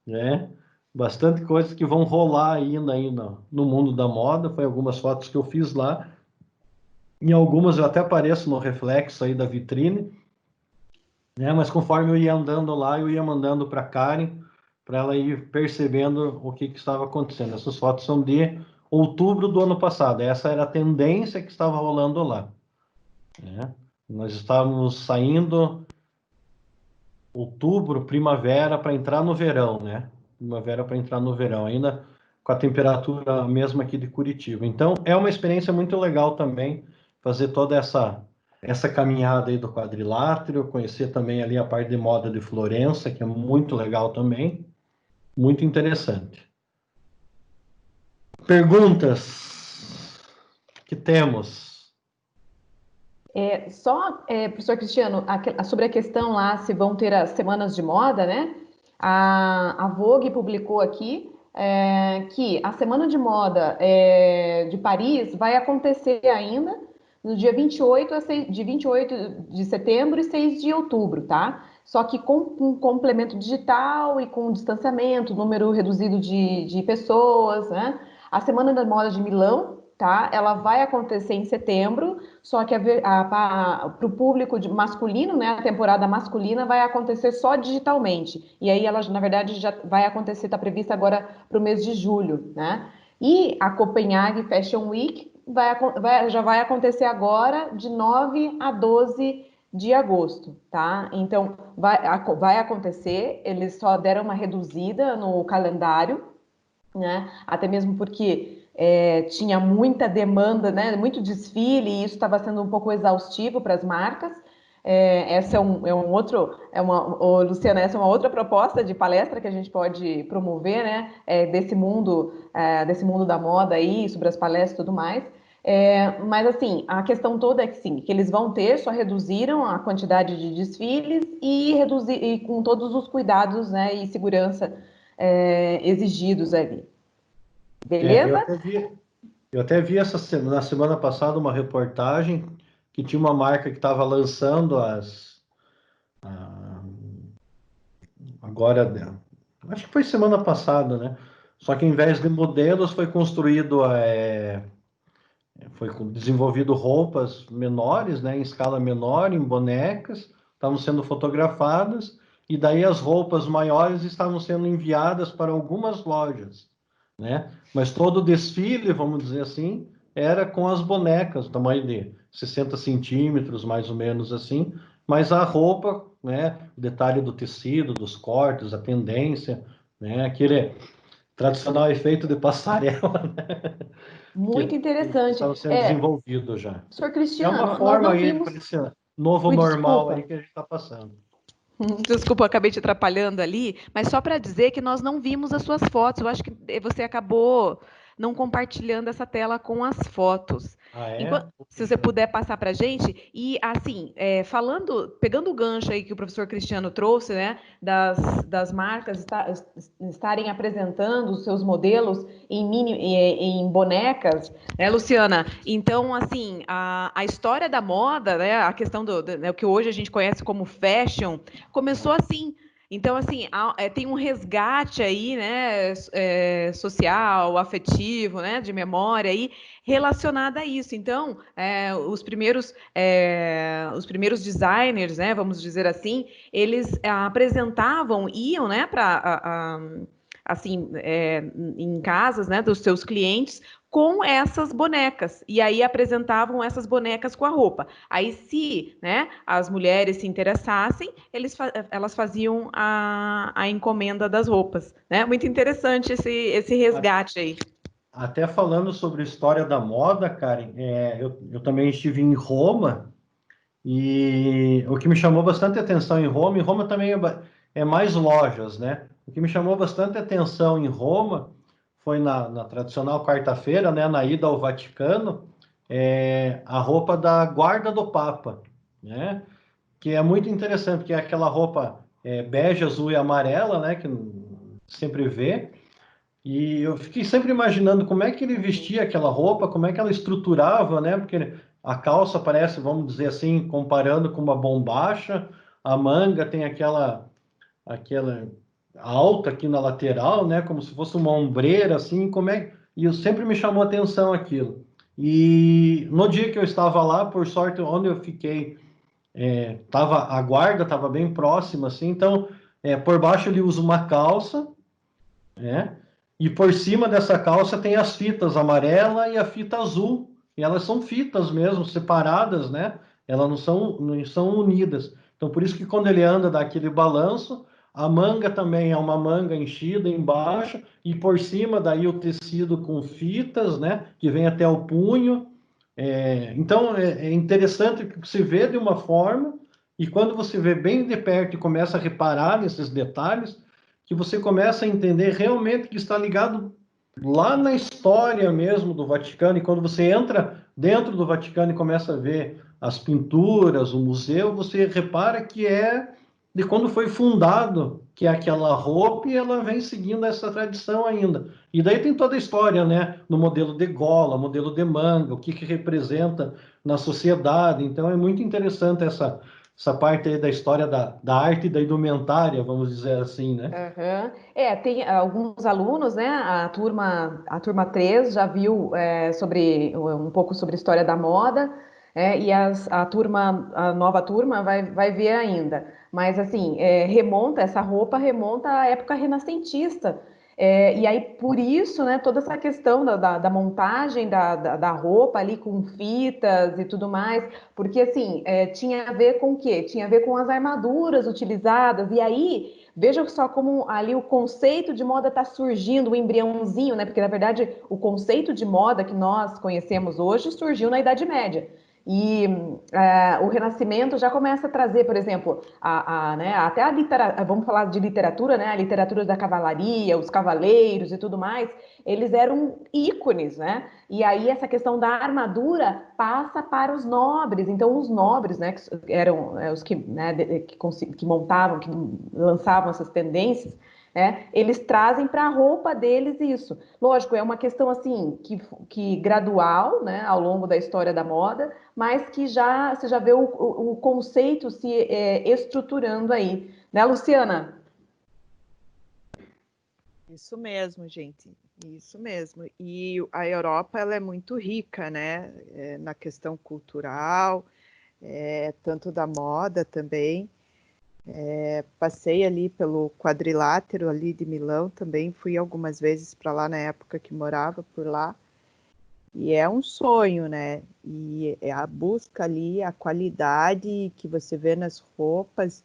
né? Bastante coisas que vão rolar ainda aí no mundo da moda. Foi algumas fotos que eu fiz lá. Em algumas eu até apareço no reflexo aí da vitrine, né? Mas conforme eu ia andando lá, eu ia mandando para Karen, para ela ir percebendo o que estava acontecendo. Essas fotos são de outubro do ano passado. Essa era a tendência que estava rolando lá, né? Nós estávamos saindo outubro, primavera, para entrar no verão, né? Primavera para entrar no verão, ainda com a temperatura mesma aqui de Curitiba. Então, é uma experiência muito legal também fazer toda essa caminhada aí do quadrilátero, conhecer também ali a parte de moda de Florença, que é muito legal também, muito interessante. Perguntas que temos? Professor Cristiano, sobre a questão lá, se vão ter as semanas de moda, né? A Vogue publicou aqui que a Semana de Moda de Paris vai acontecer ainda no dia 28 de setembro e 6 de outubro, tá? Só que com um complemento digital e com distanciamento, número reduzido de pessoas, né? A Semana da Moda de Milão, tá? Ela vai acontecer em setembro, só que para o público masculino, né? A temporada masculina vai acontecer só digitalmente. E aí ela, na verdade, já vai acontecer, está prevista agora para o mês de julho, né? E a Copenhague Fashion Week já vai acontecer agora de 9 a 12 de agosto, tá? Então, vai acontecer, eles só deram uma reduzida no calendário, né? Até mesmo porque tinha muita demanda, né? Muito desfile, e isso estava sendo um pouco exaustivo para as marcas. Essa Luciana, essa é uma outra proposta de palestra que a gente pode promover, né? Desse mundo da moda aí, sobre as palestras e tudo mais. Mas assim, a questão toda é que sim, que eles vão ter, só reduziram a quantidade de desfiles e com todos os cuidados, né, e segurança exigidos ali. Beleza? Eu até vi na semana passada uma reportagem que tinha uma marca que estava lançando agora, acho que foi semana passada, né? Só que em vez de modelos foi desenvolvido roupas menores, né, em escala menor, em bonecas, estavam sendo fotografadas, e daí as roupas maiores estavam sendo enviadas para algumas lojas, né? Mas todo o desfile, vamos dizer assim, era com as bonecas, tamanho de 60 centímetros, mais ou menos assim, mas a roupa, né, o detalhe do tecido, dos cortes, a tendência, né, aquele tradicional efeito de passarela, né? Muito Que interessante. estava sendo desenvolvido já. Senhor É uma Cristiano, nós forma não aí vimos... para esse novo Ui, normal desculpa. aí que a gente está passando. Desculpa, eu acabei te atrapalhando ali, mas só para dizer que nós não vimos as suas fotos. Eu acho que você acabou não compartilhando essa tela com as fotos. Ah, é? Se você puder passar para a gente, e assim, pegando o gancho aí que o professor Cristiano trouxe, né, das marcas estarem apresentando os seus modelos em bonecas, né, Luciana? Então, assim, a história da moda, né, a questão né, o que hoje a gente conhece como fashion, começou assim. Então, assim, tem um resgate aí, né, social, afetivo, né, de memória aí, relacionada a isso. Então, os primeiros designers, né, vamos dizer assim, eles iam, né, para assim, em casas, né, dos seus clientes, com essas bonecas, e aí apresentavam essas bonecas com a roupa. Aí, se, né, as mulheres se interessassem, elas faziam a encomenda das roupas, né? Muito interessante esse resgate aí. Até falando sobre a história da moda, Karen, eu também estive em Roma, e o que me chamou bastante atenção em Roma também é mais lojas, né? O que me chamou bastante atenção em Roma foi na tradicional quarta-feira, né, na ida ao Vaticano, a roupa da guarda do Papa, né? Que é muito interessante, porque é aquela roupa bege, azul e amarela, né, que sempre vê. E eu fiquei sempre imaginando como é que ele vestia aquela roupa, como é que ela estruturava, né? Porque a calça parece, vamos dizer assim, comparando com uma bombacha, a manga tem aquela alta aqui na lateral, né? Como se fosse uma ombreira, assim, E eu sempre me chamou a atenção aquilo. E no dia que eu estava lá, por sorte, onde eu fiquei, a guarda estava bem próxima, assim, então, por baixo ele usa uma calça, né? E por cima dessa calça tem as fitas amarela e a fita azul. E elas são fitas mesmo, separadas, né? Elas não são unidas. Então, por isso que quando ele anda dá aquele balanço, a manga também é uma manga enchida embaixo, e por cima daí o tecido com fitas, né? Que vem até o punho. Então, é interessante que você vê de uma forma, e quando você vê bem de perto e começa a reparar nesses detalhes, que você começa a entender realmente que está ligado lá na história mesmo do Vaticano, e quando você entra dentro do Vaticano e começa a ver as pinturas, o museu, você repara que de quando foi fundado, que é aquela roupa, e ela vem seguindo essa tradição ainda. E daí tem toda a história, né? No modelo de gola, modelo de manga, o que que representa na sociedade. Então é muito interessante essa parte aí da história da arte e da indumentária, vamos dizer assim, né? Aham. Tem alguns alunos, né? A turma 3 já viu um pouco sobre a história da moda, e a nova turma vai ver ainda. Mas assim, essa roupa remonta à época renascentista. E aí, por isso, né, toda essa questão da montagem da roupa ali com fitas e tudo mais, porque assim, tinha a ver com o quê? Tinha a ver com as armaduras utilizadas, e aí. Veja só como ali o conceito de moda está surgindo, o embriãozinho, né? Porque, na verdade, o conceito de moda que nós conhecemos hoje surgiu na Idade Média. E o Renascimento já começa a trazer, por exemplo, né, até a literatura, vamos falar de literatura, né? A literatura da cavalaria, os cavaleiros e tudo mais, eles eram ícones, né? E aí essa questão da armadura passa para os nobres. Então, os nobres, né, que eram os que, né, que montavam, que lançavam essas tendências, né, eles trazem para a roupa deles isso. Lógico, é uma questão assim que gradual, né, ao longo da história da moda, mas que você já vê o conceito se estruturando aí, né, Luciana? Isso mesmo, gente. Isso mesmo. E a Europa, ela é muito rica, né? Na questão cultural, tanto da moda também. Passei ali pelo quadrilátero ali de Milão também, fui algumas vezes para lá na época que morava por lá. E é um sonho, né? E a busca ali, a qualidade que você vê nas roupas,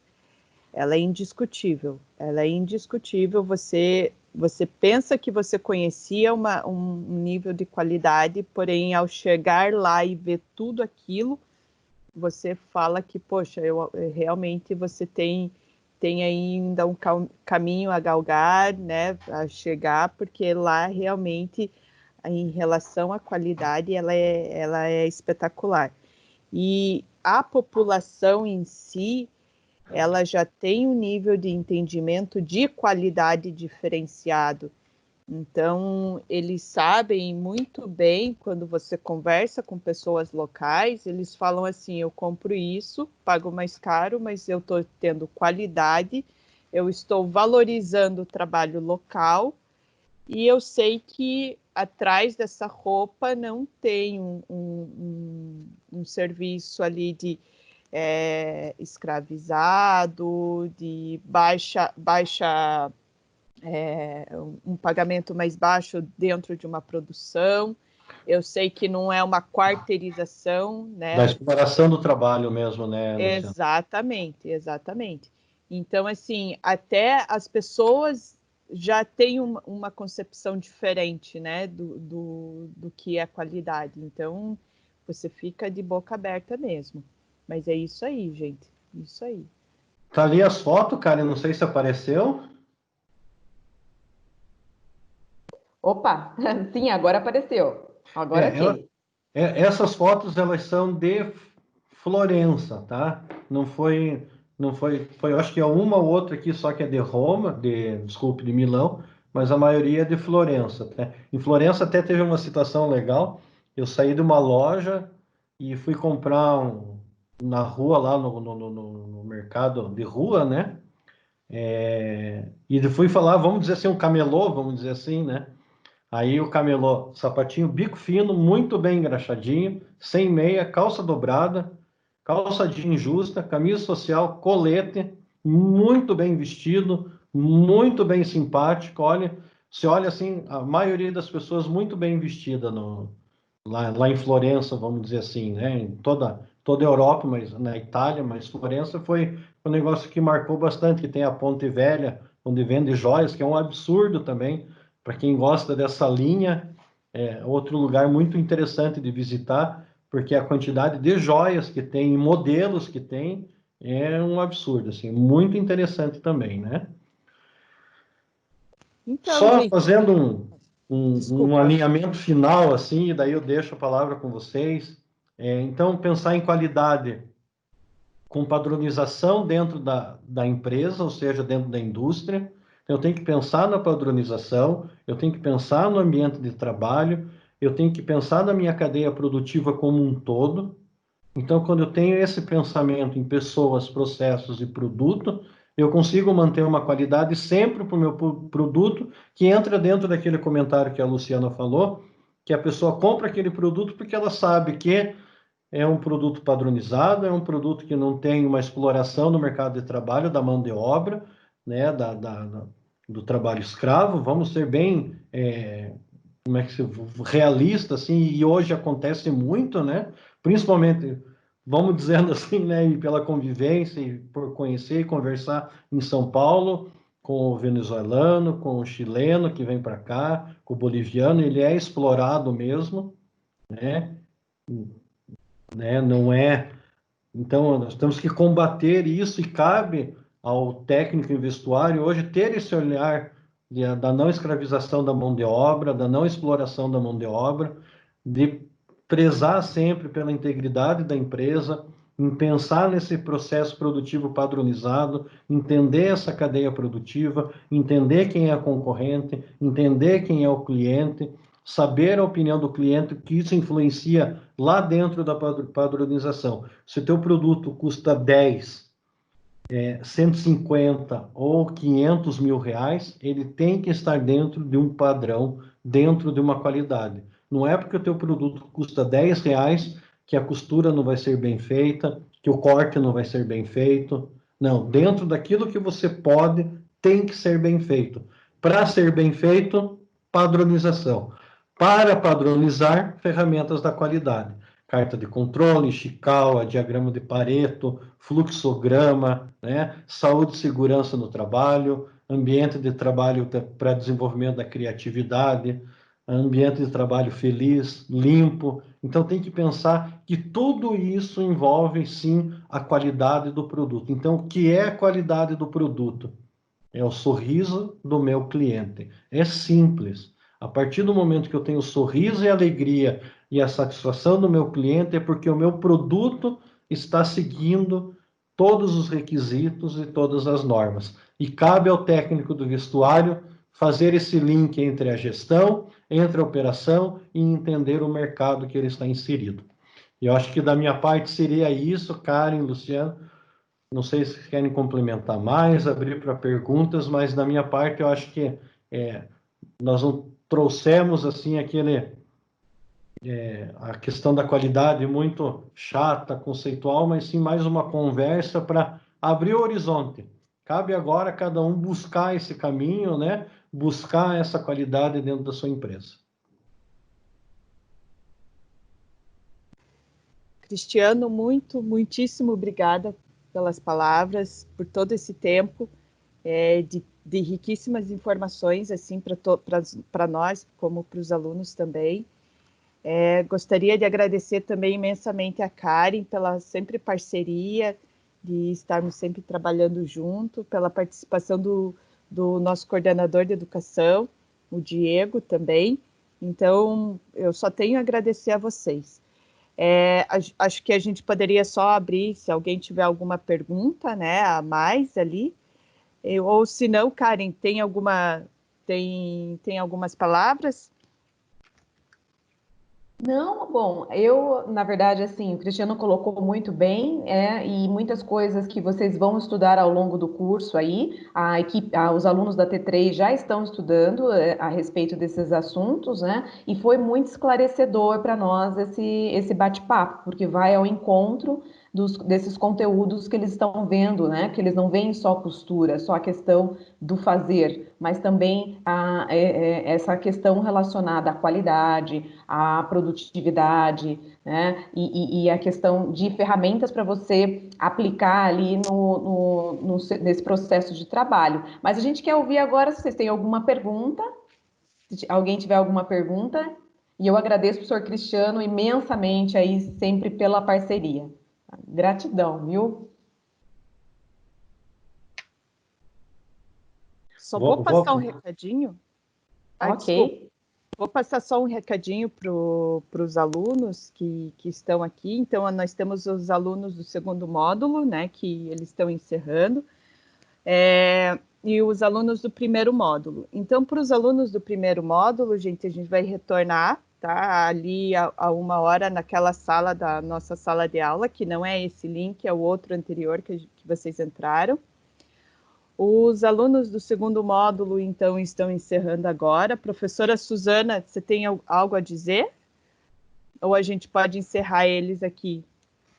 ela é indiscutível. Ela é indiscutível. Você pensa que você conhecia um nível de qualidade, porém, ao chegar lá e ver tudo aquilo, você fala que, poxa, realmente você tem ainda um caminho a galgar, né, a chegar, porque lá realmente, em relação à qualidade, ela é espetacular. E a população em si, ela já tem um nível de entendimento de qualidade diferenciado. Então, eles sabem muito bem, quando você conversa com pessoas locais, eles falam assim: eu compro isso, pago mais caro, mas eu estou tendo qualidade, eu estou valorizando o trabalho local, e eu sei que atrás dessa roupa não tem um serviço ali de escravizado, de baixa um pagamento mais baixo dentro de uma produção. Eu sei que não é uma quarteirização, né? Da exploração do trabalho mesmo, né, Luciano? Exatamente, exatamente. Então, assim, até as pessoas já têm uma concepção diferente, né, do que é qualidade. Então, você fica de boca aberta mesmo. Mas é isso aí, gente. Isso aí. Tá ali as fotos, cara, não sei se apareceu. Opa, sim, agora apareceu. Agora É, sim. essas fotos, elas são de Florença, tá? Não foi, eu acho que é uma ou outra aqui só que é de Roma, desculpe, de Milão, mas a maioria é de Florença, tá? Em Florença até teve uma situação legal. Eu saí de uma loja e fui comprar na rua, lá no mercado de rua, né? E fui falar, vamos dizer assim, um camelô, vamos dizer assim, né? Aí o camelô, sapatinho bico fino, muito bem engraxadinho, sem meia, calça dobrada, calça jeans justa, camisa social, colete, muito bem vestido, muito bem simpático. Olha, você olha assim, a maioria das pessoas muito bem vestida lá em Florença, vamos dizer assim, né? Em toda a Europa, mas na Itália, mas Florença foi um negócio que marcou bastante, que tem a Ponte Velha, onde vende joias, que é um absurdo também. Para quem gosta dessa linha, é outro lugar muito interessante de visitar, porque a quantidade de joias que tem, e modelos que tem, é um absurdo, assim, muito interessante também, né? Então, Só gente, fazendo um desculpa. alinhamento final, assim, e daí eu deixo a palavra com vocês. Então, pensar em qualidade com padronização dentro da empresa, ou seja, dentro da indústria. Eu tenho que pensar na padronização, eu tenho que pensar no ambiente de trabalho, eu tenho que pensar na minha cadeia produtiva como um todo. Então, quando eu tenho esse pensamento em pessoas, processos e produto, eu consigo manter uma qualidade sempre para o meu produto, que entra dentro daquele comentário que a Luciana falou, que a pessoa compra aquele produto porque ela sabe que é um produto padronizado, é um produto que não tem uma exploração no mercado de trabalho da mão de obra, né, do trabalho escravo. Vamos ser bem, como é que se realista, assim, e hoje acontece muito, né? Principalmente, vamos dizendo assim, né, e pela convivência e por conhecer e conversar em São Paulo com o venezuelano, com o chileno que vem para cá, com o boliviano, ele é explorado mesmo, né? Não é. Então, nós temos que combater isso e cabe ao técnico em vestuário hoje ter esse olhar da não escravização da mão de obra, da não exploração da mão de obra, de prezar sempre pela integridade da empresa, em pensar nesse processo produtivo padronizado, entender essa cadeia produtiva, entender quem é a concorrente, entender quem é o cliente, saber a opinião do cliente, que isso influencia lá dentro da padronização. Se o teu produto custa 10, 150 ou 500 mil reais, ele tem que estar dentro de um padrão, dentro de uma qualidade. Não é porque o teu produto custa 10 reais que a costura não vai ser bem feita, que o corte não vai ser bem feito. Não, dentro daquilo que você pode, tem que ser bem feito. Para ser bem feito, padronização. Para padronizar, ferramentas da qualidade. Carta de controle, Ishikawa, diagrama de Pareto, fluxograma, né? Saúde e segurança no trabalho, ambiente de trabalho para desenvolvimento da criatividade, ambiente de trabalho feliz, limpo. Então tem que pensar que tudo isso envolve sim a qualidade do produto. Então o que é a qualidade do produto? É o sorriso do meu cliente. É simples. A partir do momento que eu tenho sorriso e alegria e a satisfação do meu cliente, é porque o meu produto está seguindo todos os requisitos e todas as normas. E cabe ao técnico do vestuário fazer esse link entre a gestão, entre a operação e entender o mercado que ele está inserido. E eu acho que da minha parte seria isso, Karen, Luciano. Não sei se querem complementar mais, abrir para perguntas, mas da minha parte eu acho que nós não trouxemos assim a questão da qualidade muito chata, conceitual, mas sim mais uma conversa para abrir o horizonte. Cabe agora cada um buscar esse caminho, né? Buscar essa qualidade dentro da sua empresa. Cristiano, muitíssimo obrigada pelas palavras, por todo esse tempo de riquíssimas informações assim para nós, como para os alunos também. Gostaria de agradecer também imensamente a Karen pela sempre parceria, de estarmos sempre trabalhando junto, pela participação do nosso coordenador de educação, o Diego também. Então, eu só tenho a agradecer a vocês. Acho que a gente poderia só abrir, se alguém tiver alguma pergunta, né, a mais ali, ou se não, Karen, tem algumas palavras? Não, bom, eu, na verdade, assim, o Cristiano colocou muito bem, e muitas coisas que vocês vão estudar ao longo do curso aí, os alunos da T3 já estão estudando a respeito desses assuntos, né? E foi muito esclarecedor para nós esse bate-papo, porque vai ao encontro desses conteúdos que eles estão vendo, né? Que eles não veem só costura, só a questão do fazer, mas também essa questão relacionada à qualidade, à produtividade, né? E a questão de ferramentas para você aplicar ali nesse processo de trabalho. Mas a gente quer ouvir agora se vocês têm alguma pergunta, se alguém tiver alguma pergunta, e eu agradeço ao professor Cristiano imensamente aí sempre pela parceria. Gratidão, viu? Só vou passar um recadinho. Ok. Vou passar só um recadinho para os alunos que estão aqui. Então, nós temos os alunos do segundo módulo, né, que eles estão encerrando, e os alunos do primeiro módulo. Então, para os alunos do primeiro módulo, gente, a gente vai retornar, tá, ali a 1 hora naquela sala da nossa sala de aula, que não é esse link, é o outro anterior que vocês entraram. Os alunos do segundo módulo, então, estão encerrando agora. Professora Suzana, você tem algo a dizer? Ou a gente pode encerrar eles aqui?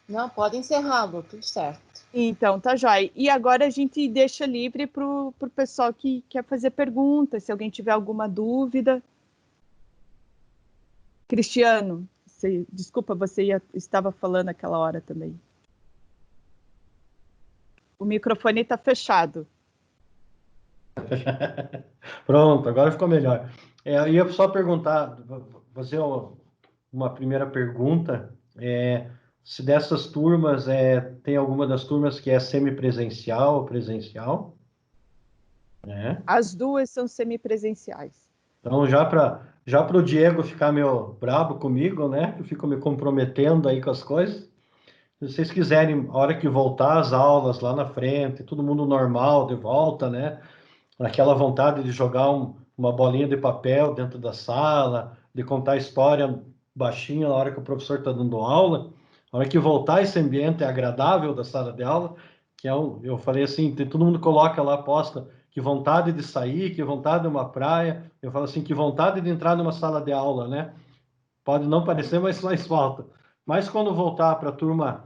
Não, pode encerrar, Lu, tudo certo. Então, tá jóia. E agora a gente deixa livre para o pessoal que quer fazer perguntas, se alguém tiver alguma dúvida. Cristiano, desculpa, você estava falando aquela hora também. O microfone está fechado. Pronto, agora ficou melhor. Eu ia só perguntar, fazer uma primeira pergunta, se dessas turmas, tem alguma das turmas que é semipresencial ou presencial? As duas são semipresenciais. Então, já para o Diego ficar meio brabo comigo, né? Eu fico me comprometendo aí com as coisas. Se vocês quiserem, a hora que voltar as aulas lá na frente, todo mundo normal de volta, né? Aquela vontade de jogar uma bolinha de papel dentro da sala, de contar história baixinho na hora que o professor está dando aula, a hora que voltar esse ambiente agradável da sala de aula, eu falei assim, todo mundo coloca lá, posta, que vontade de sair, que vontade de uma praia, eu falo assim, que vontade de entrar numa sala de aula, né? Pode não parecer, mas faz falta. Mas quando voltar para a turma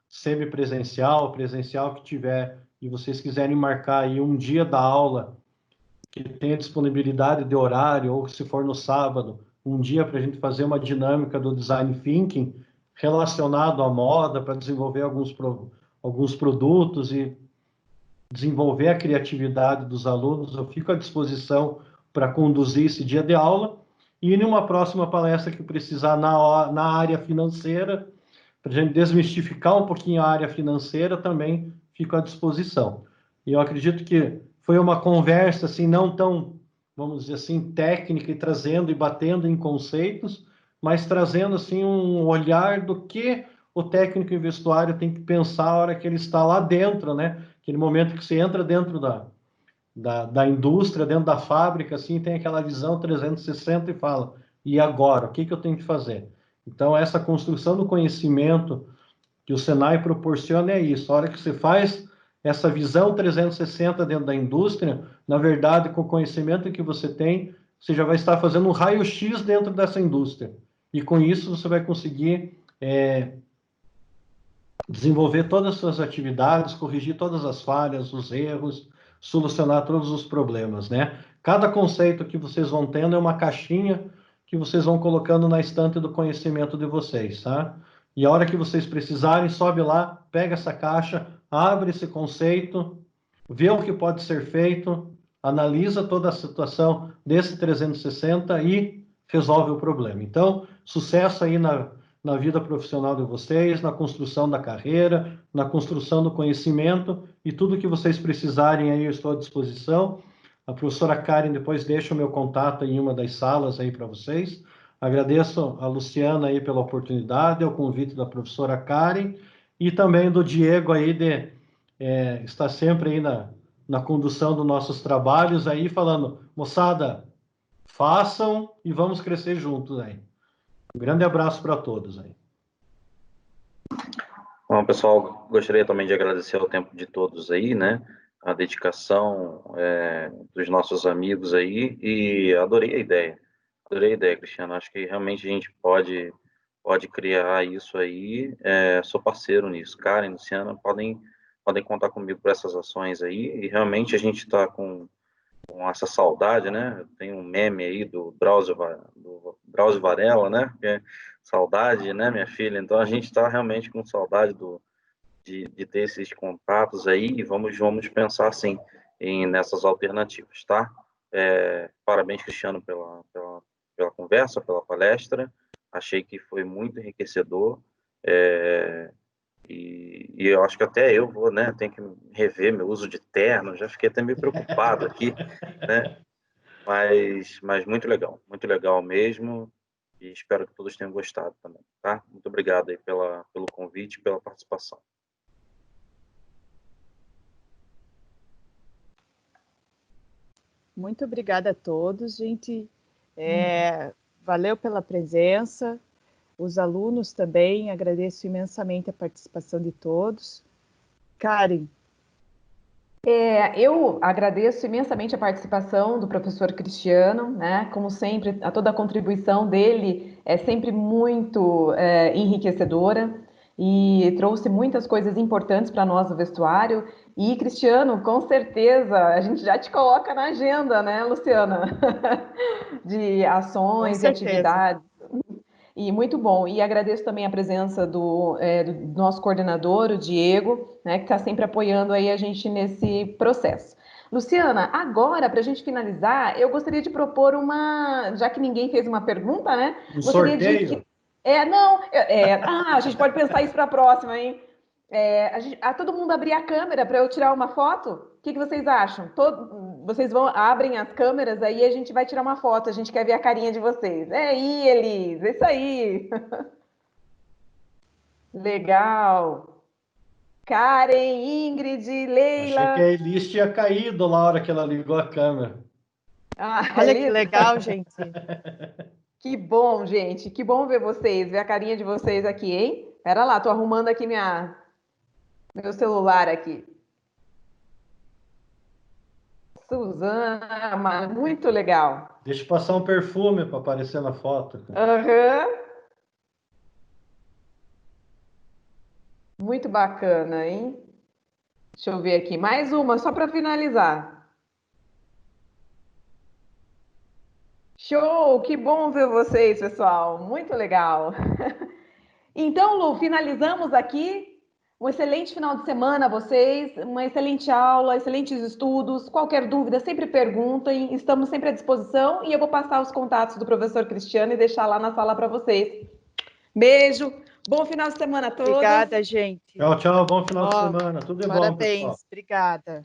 semipresencial, presencial que tiver, e vocês quiserem marcar aí um dia da aula que tenha disponibilidade de horário, ou se for no sábado, um dia para a gente fazer uma dinâmica do design thinking relacionado à moda, para desenvolver alguns produtos e desenvolver a criatividade dos alunos, eu fico à disposição para conduzir esse dia de aula. E em uma próxima palestra que precisar na área financeira, para a gente desmistificar um pouquinho a área financeira, também fico à disposição. E eu acredito que foi uma conversa, assim, não tão, vamos dizer assim, técnica e trazendo e batendo em conceitos, mas trazendo, assim, um olhar do que o técnico em vestuário tem que pensar a hora que ele está lá dentro, né? Aquele momento que você entra dentro da indústria, dentro da fábrica, assim, tem aquela visão 360 e fala, e agora? O que eu tenho que fazer? Então, essa construção do conhecimento que o Senai proporciona é isso. A hora que você faz essa visão 360 dentro da indústria, na verdade, com o conhecimento que você tem, você já vai estar fazendo um raio-x dentro dessa indústria. E com isso você vai conseguir desenvolver todas as suas atividades, corrigir todas as falhas, os erros, solucionar todos os problemas, né? Cada conceito que vocês vão tendo é uma caixinha que vocês vão colocando na estante do conhecimento de vocês, tá? E a hora que vocês precisarem, sobe lá, pega essa caixa, abre esse conceito, vê o que pode ser feito, analisa toda a situação desse 360 e resolve o problema. Então, sucesso aí na vida profissional de vocês, na construção da carreira, na construção do conhecimento e tudo que vocês precisarem aí eu estou à disposição. A professora Karen depois deixa o meu contato em uma das salas aí para vocês. Agradeço a Luciana aí pela oportunidade, ao convite da professora Karen e também do Diego aí de estar sempre aí na condução dos nossos trabalhos aí, falando, moçada, façam e vamos crescer juntos aí. Um grande abraço para todos aí. Bom, pessoal, gostaria também de agradecer o tempo de todos aí, né? A dedicação dos nossos amigos aí e adorei a ideia. Adorei a ideia, Cristiano. Acho que realmente a gente pode criar isso aí. Sou parceiro nisso. Karen, Luciana, podem contar comigo para essas ações aí. E realmente a gente está com essa saudade, né? Tem um meme aí do Drauzio Varela, né? Que é saudade, né, minha filha? Então a gente está realmente com saudade de ter esses contatos aí e vamos pensar assim nessas alternativas, tá? Parabéns, Cristiano, pela conversa, pela palestra. Achei que foi muito enriquecedor. E eu acho que até eu vou, né? Tenho que rever meu uso de terno. Já fiquei até meio preocupado aqui, né? Mas muito legal mesmo, e espero que todos tenham gostado também, tá? Muito obrigado aí pelo convite e pela participação. Muito obrigada a todos, gente. Valeu pela presença. Os alunos também, agradeço imensamente a participação de todos. Karen. Eu agradeço imensamente a participação do professor Cristiano, né? Como sempre, toda a contribuição dele é sempre muito enriquecedora e trouxe muitas coisas importantes para nós do vestuário. E, Cristiano, com certeza, a gente já te coloca na agenda, né, Luciana? De ações e atividades. E muito bom. E agradeço também a presença do nosso coordenador, o Diego, né, que está sempre apoiando aí a gente nesse processo. Luciana, agora, para a gente finalizar, eu gostaria de propor já que ninguém fez uma pergunta, né? Gostaria sorteio? A gente pode pensar isso para a próxima, hein? Todo mundo abrir a câmera para eu tirar uma foto? O que vocês acham? Vocês abrem as câmeras, aí a gente vai tirar uma foto, a gente quer ver a carinha de vocês. É aí, Elis, é isso aí. Legal. Karen, Ingrid, Leila. Achei que a Elis tinha caído na hora que ela ligou a câmera. Olha que legal, gente. Que bom, gente. Que bom ver vocês, ver a carinha de vocês aqui, hein? Pera lá, tô arrumando aqui meu celular aqui. Suzana, muito legal. Deixa eu passar um perfume para aparecer na foto. Muito bacana, hein? Deixa eu ver aqui. Mais uma, só para finalizar. Show! Que bom ver vocês, pessoal. Muito legal. Então, Lu, finalizamos aqui. Um excelente final de semana a vocês, uma excelente aula, excelentes estudos. Qualquer dúvida, sempre perguntem, estamos sempre à disposição e eu vou passar os contatos do professor Cristiano e deixar lá na sala para vocês. Beijo, bom final de semana a todos. Obrigada, gente. Tchau, tchau, bom final de semana. Tudo de bom, pessoal. Parabéns, obrigada.